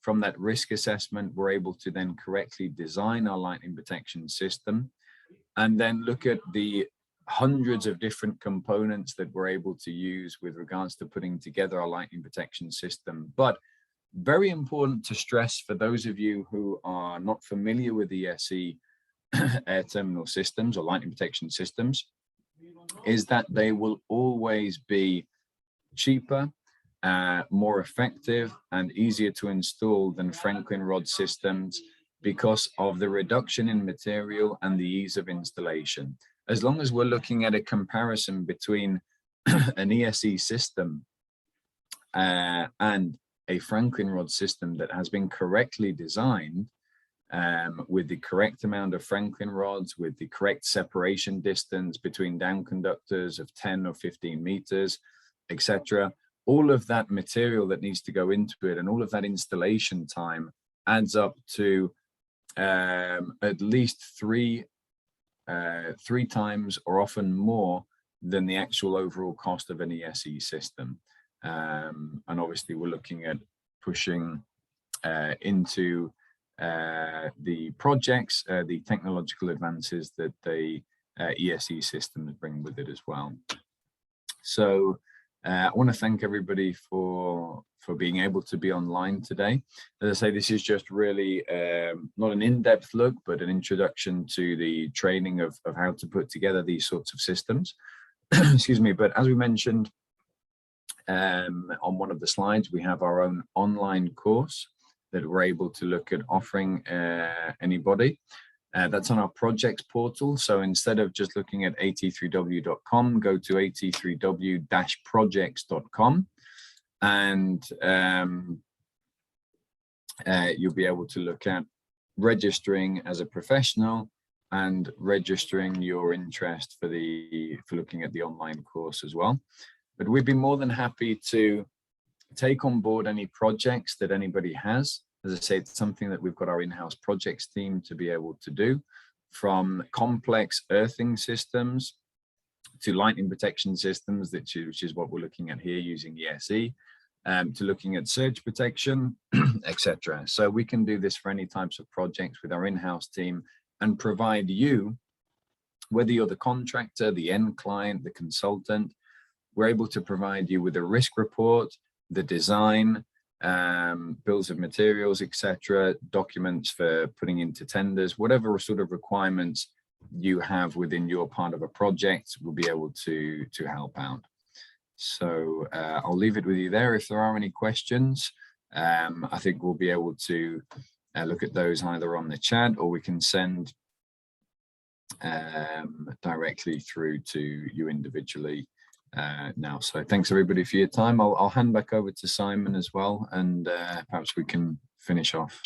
From that risk assessment, we're able to then correctly design our lightning protection system, and then look at the hundreds of different components that we're able to use with regards to putting together our lightning protection system. But very important to stress for those of you who are not familiar with ESE air terminal systems or lightning protection systems, is that they will always be cheaper, more effective and easier to install than Franklin rod systems because of the reduction in material and the ease of installation. As long as we're looking at a comparison between an ESE system and a Franklin rod system that has been correctly designed, with the correct amount of Franklin rods, with the correct separation distance between down conductors of 10 or 15 meters, etc. All of that material that needs to go into it and all of that installation time adds up to at least three times or often more than the actual overall cost of an ESE system. And obviously we're looking at pushing into the projects, the technological advances that the ESE systems bring with it as well. So I want to thank everybody for being able to be online today. As I say, this is just really not an in-depth look, but an introduction to the training of how to put together these sorts of systems. Excuse me, but as we mentioned on one of the slides, we have our own online course that we're able to look at offering anybody. That's on our projects portal. So instead of just looking at at3w.com, go to at3w-projects.com, and you'll be able to look at registering as a professional and registering your interest for looking at the online course as well. But we'd be more than happy to take on board any projects that anybody has. As I say, it's something that we've got our in-house projects team to be able to do, from complex earthing systems to lightning protection systems, which is what we're looking at here using ESE, to looking at surge protection, etc. So we can do this for any types of projects with our in-house team and provide you, whether you're the contractor, the end client, the consultant, we're able to provide you with a risk report, the design, bills of materials, etc., documents for putting into tenders, whatever sort of requirements you have within your part of a project, we'll be able to help out. So I'll leave it with you there. If there are any questions, I think we'll be able to look at those either on the chat, or we can send directly through to you individually now. So thanks everybody for your time. I'll hand back over to Simon as well, and perhaps we can finish off.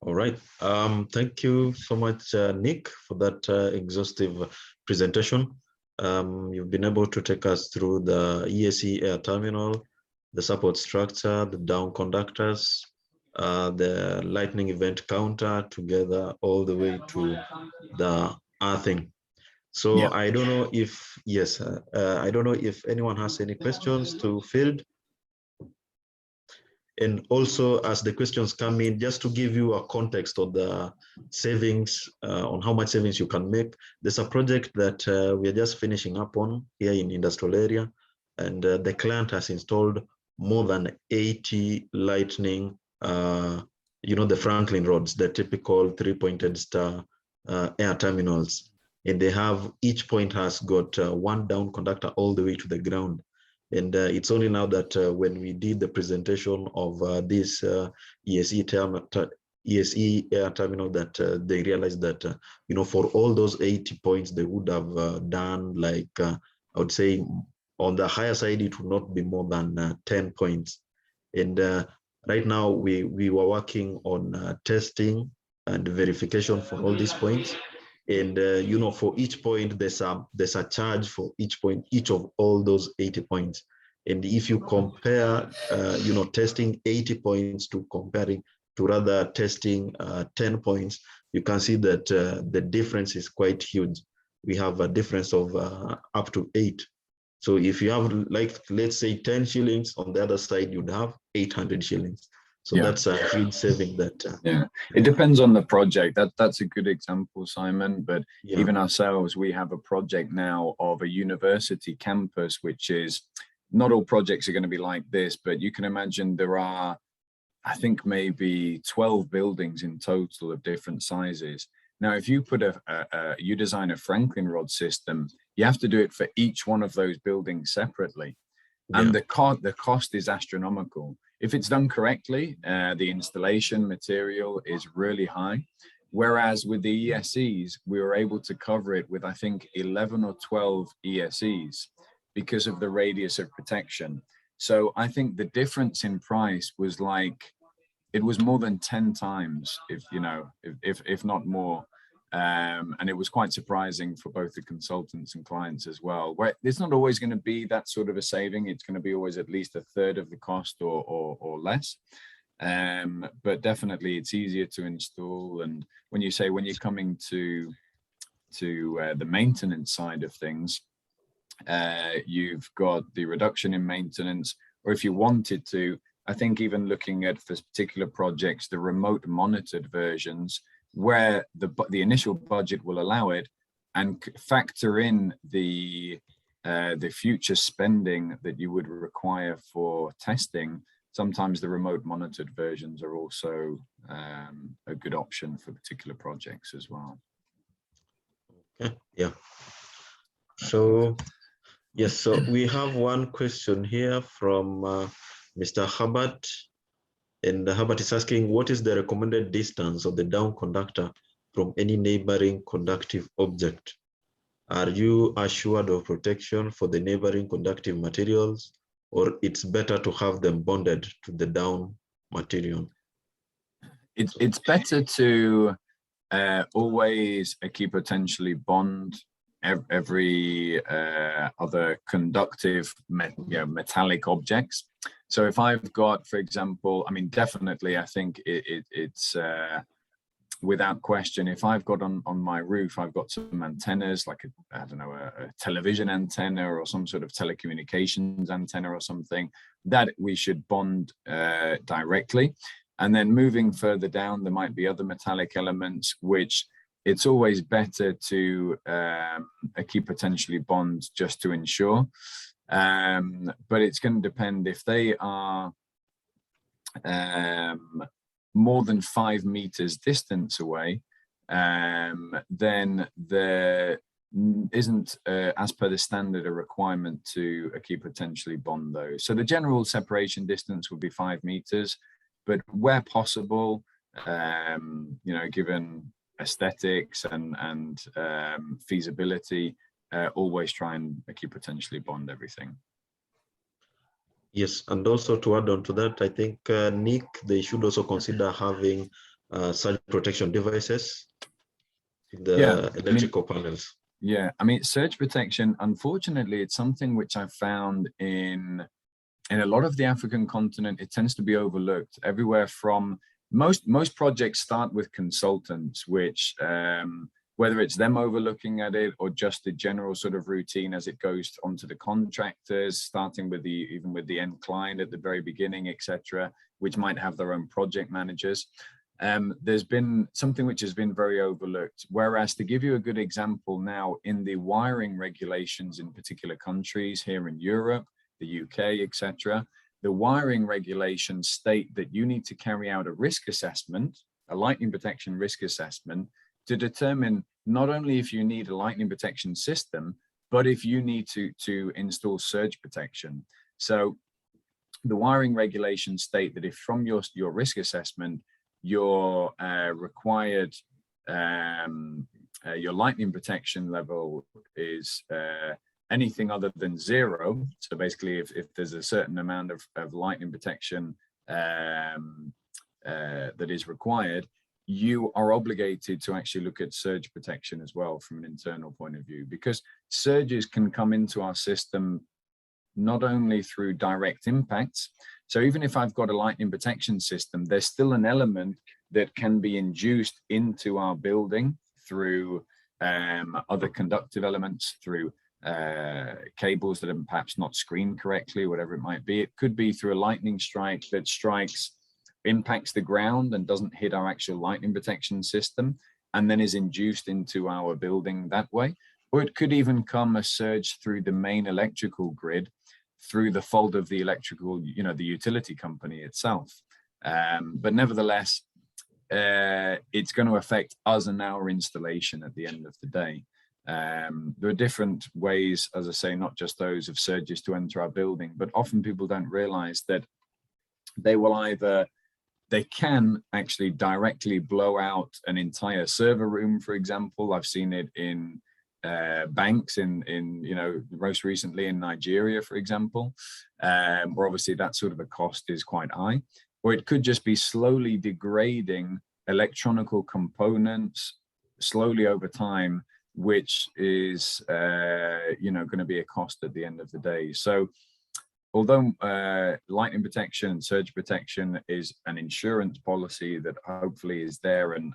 All right. Thank you so much, Nick, for that exhaustive presentation. You've been able to take us through the ESE air terminal, the support structure, the down conductors, the lightning event counter, together all the way to the earthing. So yeah. I don't know if, yes, I don't know if anyone has any questions to field. And also, as the questions come in, just to give you a context of the savings, on how much savings you can make. There's a project that we are just finishing up on here in industrial area, and the client has installed more than 80 lightning, the Franklin rods, the typical 3-pointed star air terminals. And they have, each point has got one down conductor all the way to the ground. And it's only now that when we did the presentation of this ESE air terminal that they realized that, for all those 80 points, they would have done like, I would say on the higher side, it would not be more than 10 points. And right now we were working on testing and verification for all these points. And for each point, there's a charge for each point, each of all those 80 points. And if you compare, testing 80 points to comparing to rather testing 10 points, you can see that the difference is quite huge. We have a difference of up to 8. So if you have, like, let's say 10 shillings, on the other side, you'd have 800 shillings. So yeah, that's a huge saving that. Yeah, it depends on the project. That's a good example, Simon. But yeah, even ourselves, we have a project now of a university campus, which is, not all projects are going to be like this, but you can imagine there are, I think, maybe 12 buildings in total of different sizes. Now, if you put you design a Franklin rod system, you have to do it for each one of those buildings separately. And the cost is astronomical. If it's done correctly, the installation material is really high. Whereas with the ESEs, we were able to cover it with, I think, 11 or 12 ESEs because of the radius of protection. So I think the difference in price was like it was more than 10 times, if not more. And it was quite surprising for both the consultants and clients as well, where it's not always going to be that sort of a saving. It's going to be always at least a third of the cost or less. But definitely it's easier to install. And when you're coming to the maintenance side of things, you've got the reduction in maintenance, or if you wanted to, I think even looking at for particular projects, the remote monitored versions, where the initial budget will allow it, and factor in the future spending that you would require for testing. Sometimes the remote monitored versions are also a good option for particular projects as well. Okay, yeah. So yes, so we have one question here from Mr. Hubbard. And Herbert is asking, what is the recommended distance of the down conductor from any neighboring conductive object? Are you assured of protection for the neighboring conductive materials, or it's better to have them bonded to the down material? It's better to always potentially bond every other conductive metallic objects. So if I've got, for example, I mean, definitely, I think it's without question, if I've got on my roof, I've got some antennas, like a television antenna or some sort of telecommunications antenna or something, that we should bond directly. And then moving further down, there might be other metallic elements, which it's always better to potentially bond just to ensure. But it's going to depend if they are more than 5 meters distance away, then there isn't, as per the standard, a requirement to potentially bond those. So the general separation distance would be 5 meters, but where possible, given aesthetics and feasibility, always try and potentially bond everything. Yes, and also to add on to that, I think, Nick, they should also consider having surge protection devices in the electrical panels. Yeah, I mean, surge protection, unfortunately, it's something which I've found in a lot of the African continent. It tends to be overlooked everywhere from most projects start with consultants, which whether it's them overlooking at it or just the general sort of routine as it goes onto the contractors, starting with even with the end client at the very beginning, etc., which might have their own project managers. There's been something which has been very overlooked. Whereas, to give you a good example now, in the wiring regulations in particular countries here in Europe, the UK, etc., the wiring regulations state that you need to carry out a risk assessment, a lightning protection risk assessment, to determine not only if you need a lightning protection system, but if you need to install surge protection. So the wiring regulations state that if from your risk assessment, your required, your lightning protection level is anything other than 0, so basically if there's a certain amount of lightning protection that is required, you are obligated to actually look at surge protection as well from an internal point of view, because surges can come into our system not only through direct impacts. So even if I've got a lightning protection system, there's still an element that can be induced into our building through other conductive elements, through cables that are perhaps not screened correctly, whatever it might be. It could be through a lightning strike that impacts the ground and doesn't hit our actual lightning protection system and then is induced into our building that way. Or it could even come a surge through the main electrical grid, through the fault of the electrical, the utility company itself. But nevertheless, it's going to affect us and our installation at the end of the day. There are different ways, as I say, not just those of surges to enter our building, but often people don't realize that they can actually directly blow out an entire server room, for example. I've seen it in banks in most recently in Nigeria, for example, where obviously that sort of a cost is quite high. or it could just be slowly degrading electronical components slowly over time, which is going to be a cost at the end of the day. So although lightning protection and surge protection is an insurance policy that hopefully is there and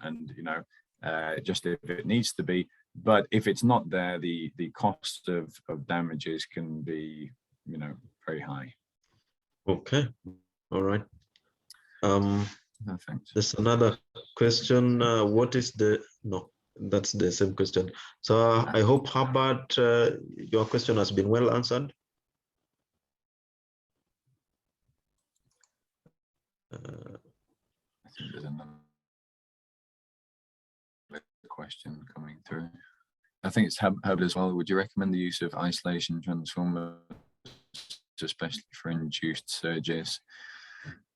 just if it needs to be, but if it's not there, the cost of damages can be very high. Okay, all right. Perfect. There's another question. What is the no? That's the same question. So I hope, Herbert, your question has been well answered. I think there's another question coming through. I think it's Herbert as well. Would you recommend the use of isolation transformers, especially for induced surges?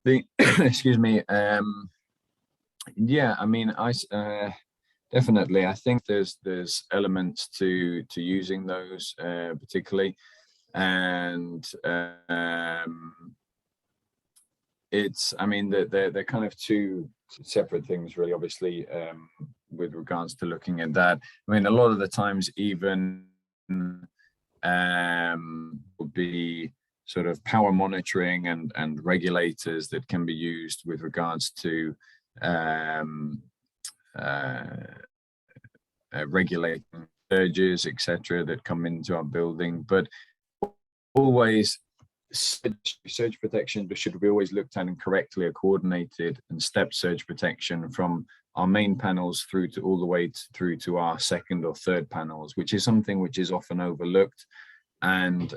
Excuse me. Yeah, I mean, definitely. I think there's elements to using those particularly, and I mean, they're kind of two separate things, really. Obviously, with regards to looking at that, I mean, a lot of the times even would be sort of power monitoring and regulators that can be used with regards to regulating surges, etc., that come into our building. But always surge protection should be always looked at and correctly coordinated, and step surge protection from our main panels through to all the way through to our second or third panels, which is something which is often overlooked and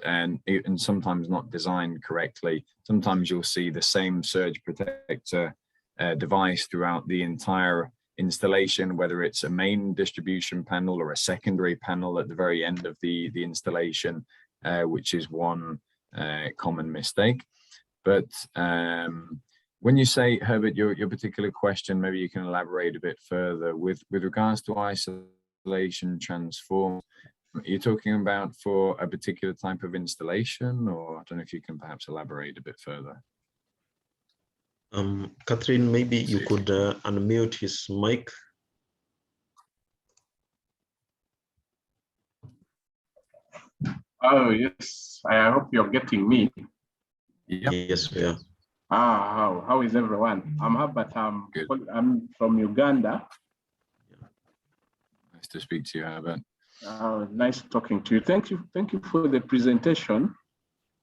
sometimes not designed correctly. Sometimes you'll see the same surge protector device throughout the entire installation, whether it's a main distribution panel or a secondary panel at the very end of the installation, which is one common mistake. But when you say, Herbert, your particular question, maybe you can elaborate a bit further with regards to isolation transform. Are you talking about for a particular type of installation, or I don't know if you can perhaps elaborate a bit further? Catherine, maybe you could unmute his mic. Oh, yes. I hope you're getting me. Yep. Yes, we are. How is everyone? I'm Herbert. I'm from Uganda. Nice to speak to you, Herbert. Nice talking to you. Thank you for the presentation.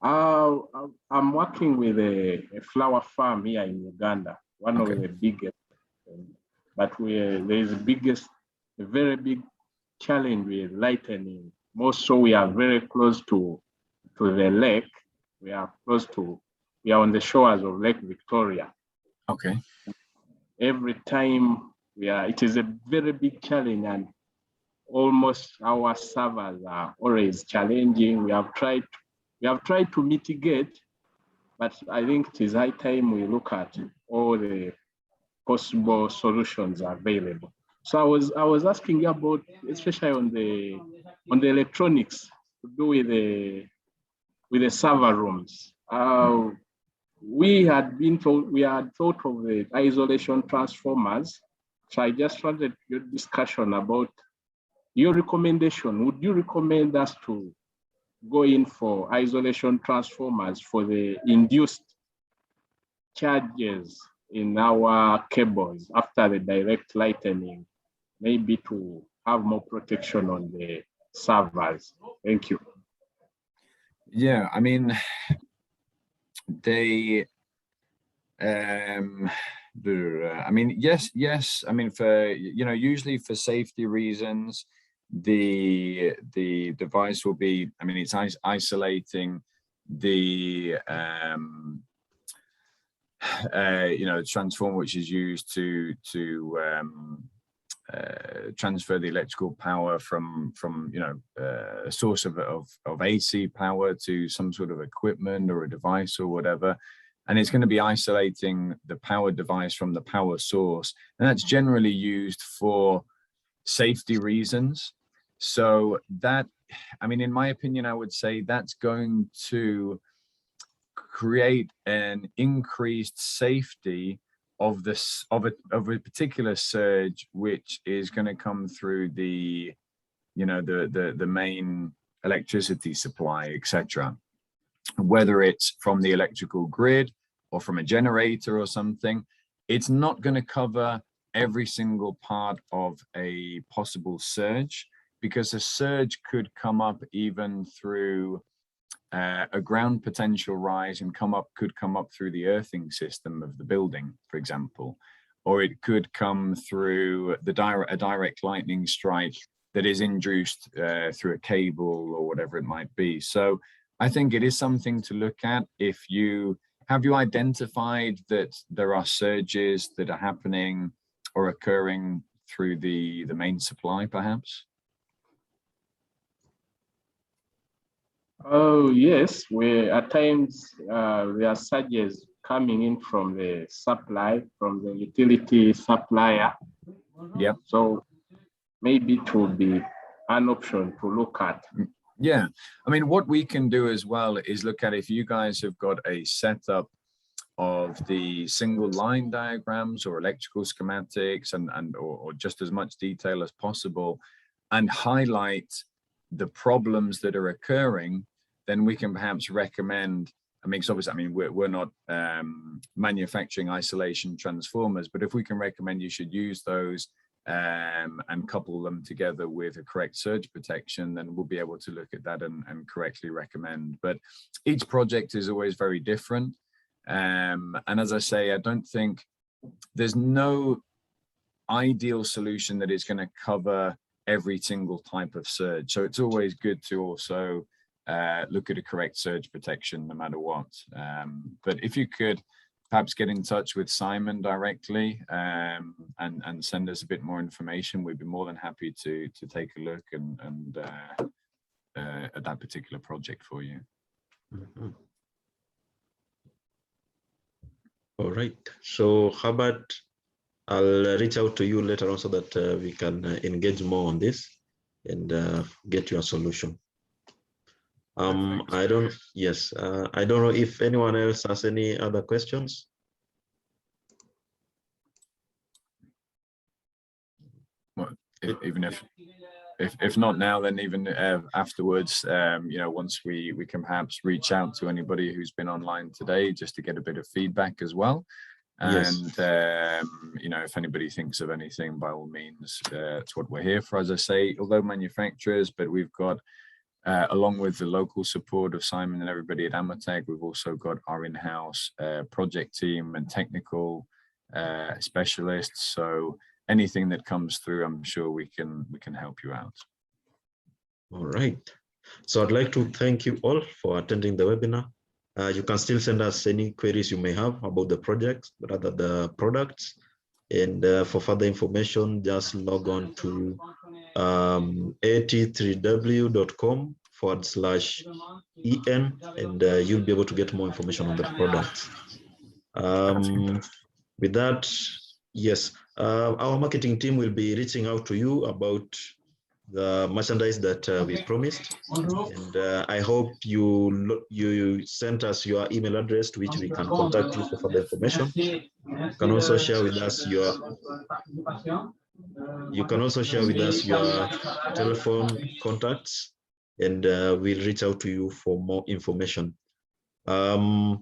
I'm working with a flower farm here in Uganda, one of the biggest. But there is a very big challenge with lightning. Most so we are very close to the lake. We are on the shores of Lake Victoria. Okay. Every time it is a very big challenge, and almost our servers are always challenging. We have tried to mitigate, but I think it is high time we look at all the possible solutions available. So I was asking you about, especially on the electronics to do with the server rooms. We had thought of the isolation transformers. So I just wanted your discussion about your recommendation. Would you recommend us to go in for isolation transformers for the induced charges in our cables after the direct lightning, maybe to have more protection on the servers? Thank you. Yeah, I mean, they, I mean, yes. I mean, for, usually for safety reasons, the device will be, I mean, it's isolating the, transformer, which is used to transfer the electrical power from a source of AC power to some sort of equipment or a device or whatever, and it's going to be isolating the power device from the power source, and that's generally used for safety reasons. So that, I mean, in my opinion, I would say that's going to create an increased safety of this of a particular surge, which is going to come through the, you know, the main electricity supply, etc. Whether it's from the electrical grid or from a generator or something, it's not going to cover every single part of a possible surge, because a surge could come up even through a ground potential rise and could come up through the earthing system of the building, for example, or it could come through a direct lightning strike that is induced through a cable or whatever it might be. So I think it is something to look at. Have you identified that there are surges that are happening or occurring through the main supply, perhaps? Oh, yes, at times there are surges coming in from the supply, from the utility supplier. Yep. So maybe it will be an option to look at. Yeah, I mean, what we can do as well is look at if you guys have got a setup of the single line diagrams or electrical schematics or just as much detail as possible, and highlight the problems that are occurring, then we can perhaps recommend, I mean, obviously, I mean, we're not manufacturing isolation transformers, but if we can recommend you should use those and couple them together with a correct surge protection, then we'll be able to look at that and correctly recommend. But each project is always very different. And as I say, I don't think there's no ideal solution that is going to cover every single type of surge. So it's always good to also look at a correct surge protection no matter what. But if you could perhaps get in touch with Simon directly and send us a bit more information, we'd be more than happy to take a look and at that particular project for you. Mm-hmm. All right. So how about I'll reach out to you later on so that we can engage more on this and get you a solution. I don't know if anyone else has any other questions. Well, even if not now, then even afterwards, you know, once we can perhaps reach out to anybody who's been online today just to get a bit of feedback as well. And yes. You know, if anybody thinks of anything, by all means, it's what we're here for. As I say, although manufacturers, but we've got along with the local support of Simon and everybody at Amotek, we've also got our in-house project team and technical specialists. So anything that comes through, I'm sure we can help you out. All right. So I'd like to thank you all for attending the webinar. You can still send us any queries you may have about the projects, rather the products. And for further information, just log on to at3w.com/en, and you'll be able to get more information on the products. With that, yes, our marketing team will be reaching out to you about the merchandise that we promised, and I hope you sent us your email address to which we can contact you for further information. You can also share with us your telephone contacts, and we'll reach out to you for more information. With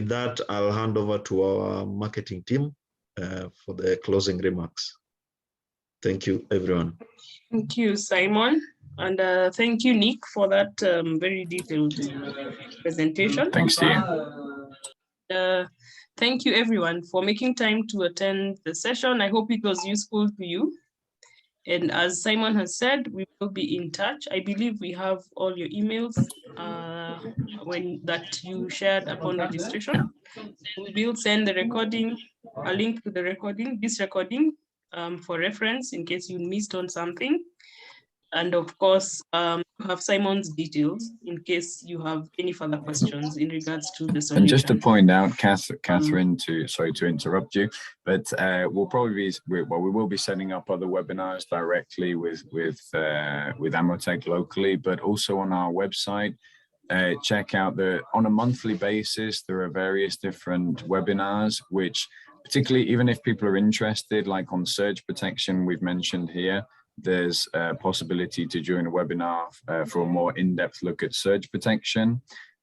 that, I'll hand over to our marketing team for the closing remarks. Thank you, everyone. Thank you, Simon. And thank you, Nick, for that very detailed presentation. Thanks to you. Thank you, everyone, for making time to attend the session. I hope it was useful to you. And as Simon has said, we will be in touch. I believe we have all your emails that you shared upon registration. We will send the recording, a link to the recording, this recording, for reference in case you missed on something. And of course, you have Simon's details in case you have any further questions in regards to the solution. And just to point out, Catherine, sorry to interrupt you, but we'll probably be, we will be setting up other webinars directly with Amotek locally, but also on our website. check out on a monthly basis, there are various different webinars, which particularly even if people are interested, like on surge protection, we've mentioned here, there's a possibility to join a webinar for a more in-depth look at surge protection.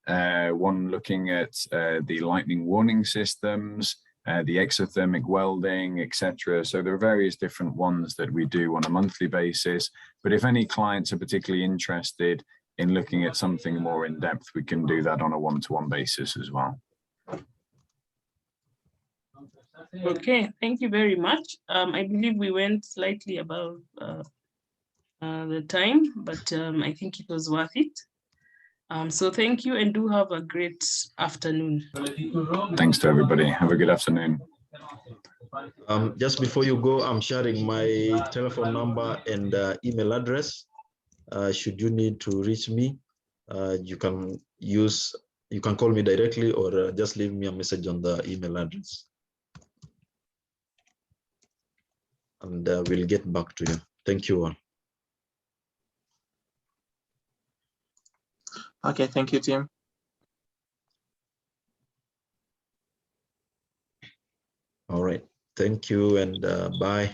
One looking at the lightning warning systems, the exothermic welding, etc. So there are various different ones that we do on a monthly basis. But if any clients are particularly interested in looking at something more in depth, we can do that on a one-to-one basis as well. Okay, thank you very much. I believe we went slightly above the time, but I think it was worth it. So thank you and do have a great afternoon. Thanks to everybody. Have a good afternoon. Just before you go, I'm sharing my telephone number and email address. Should you need to reach me, you can call me directly or just leave me a message on the email address. And we'll get back to you. Thank you all. Okay, thank you, Tim. All right. Thank you and bye.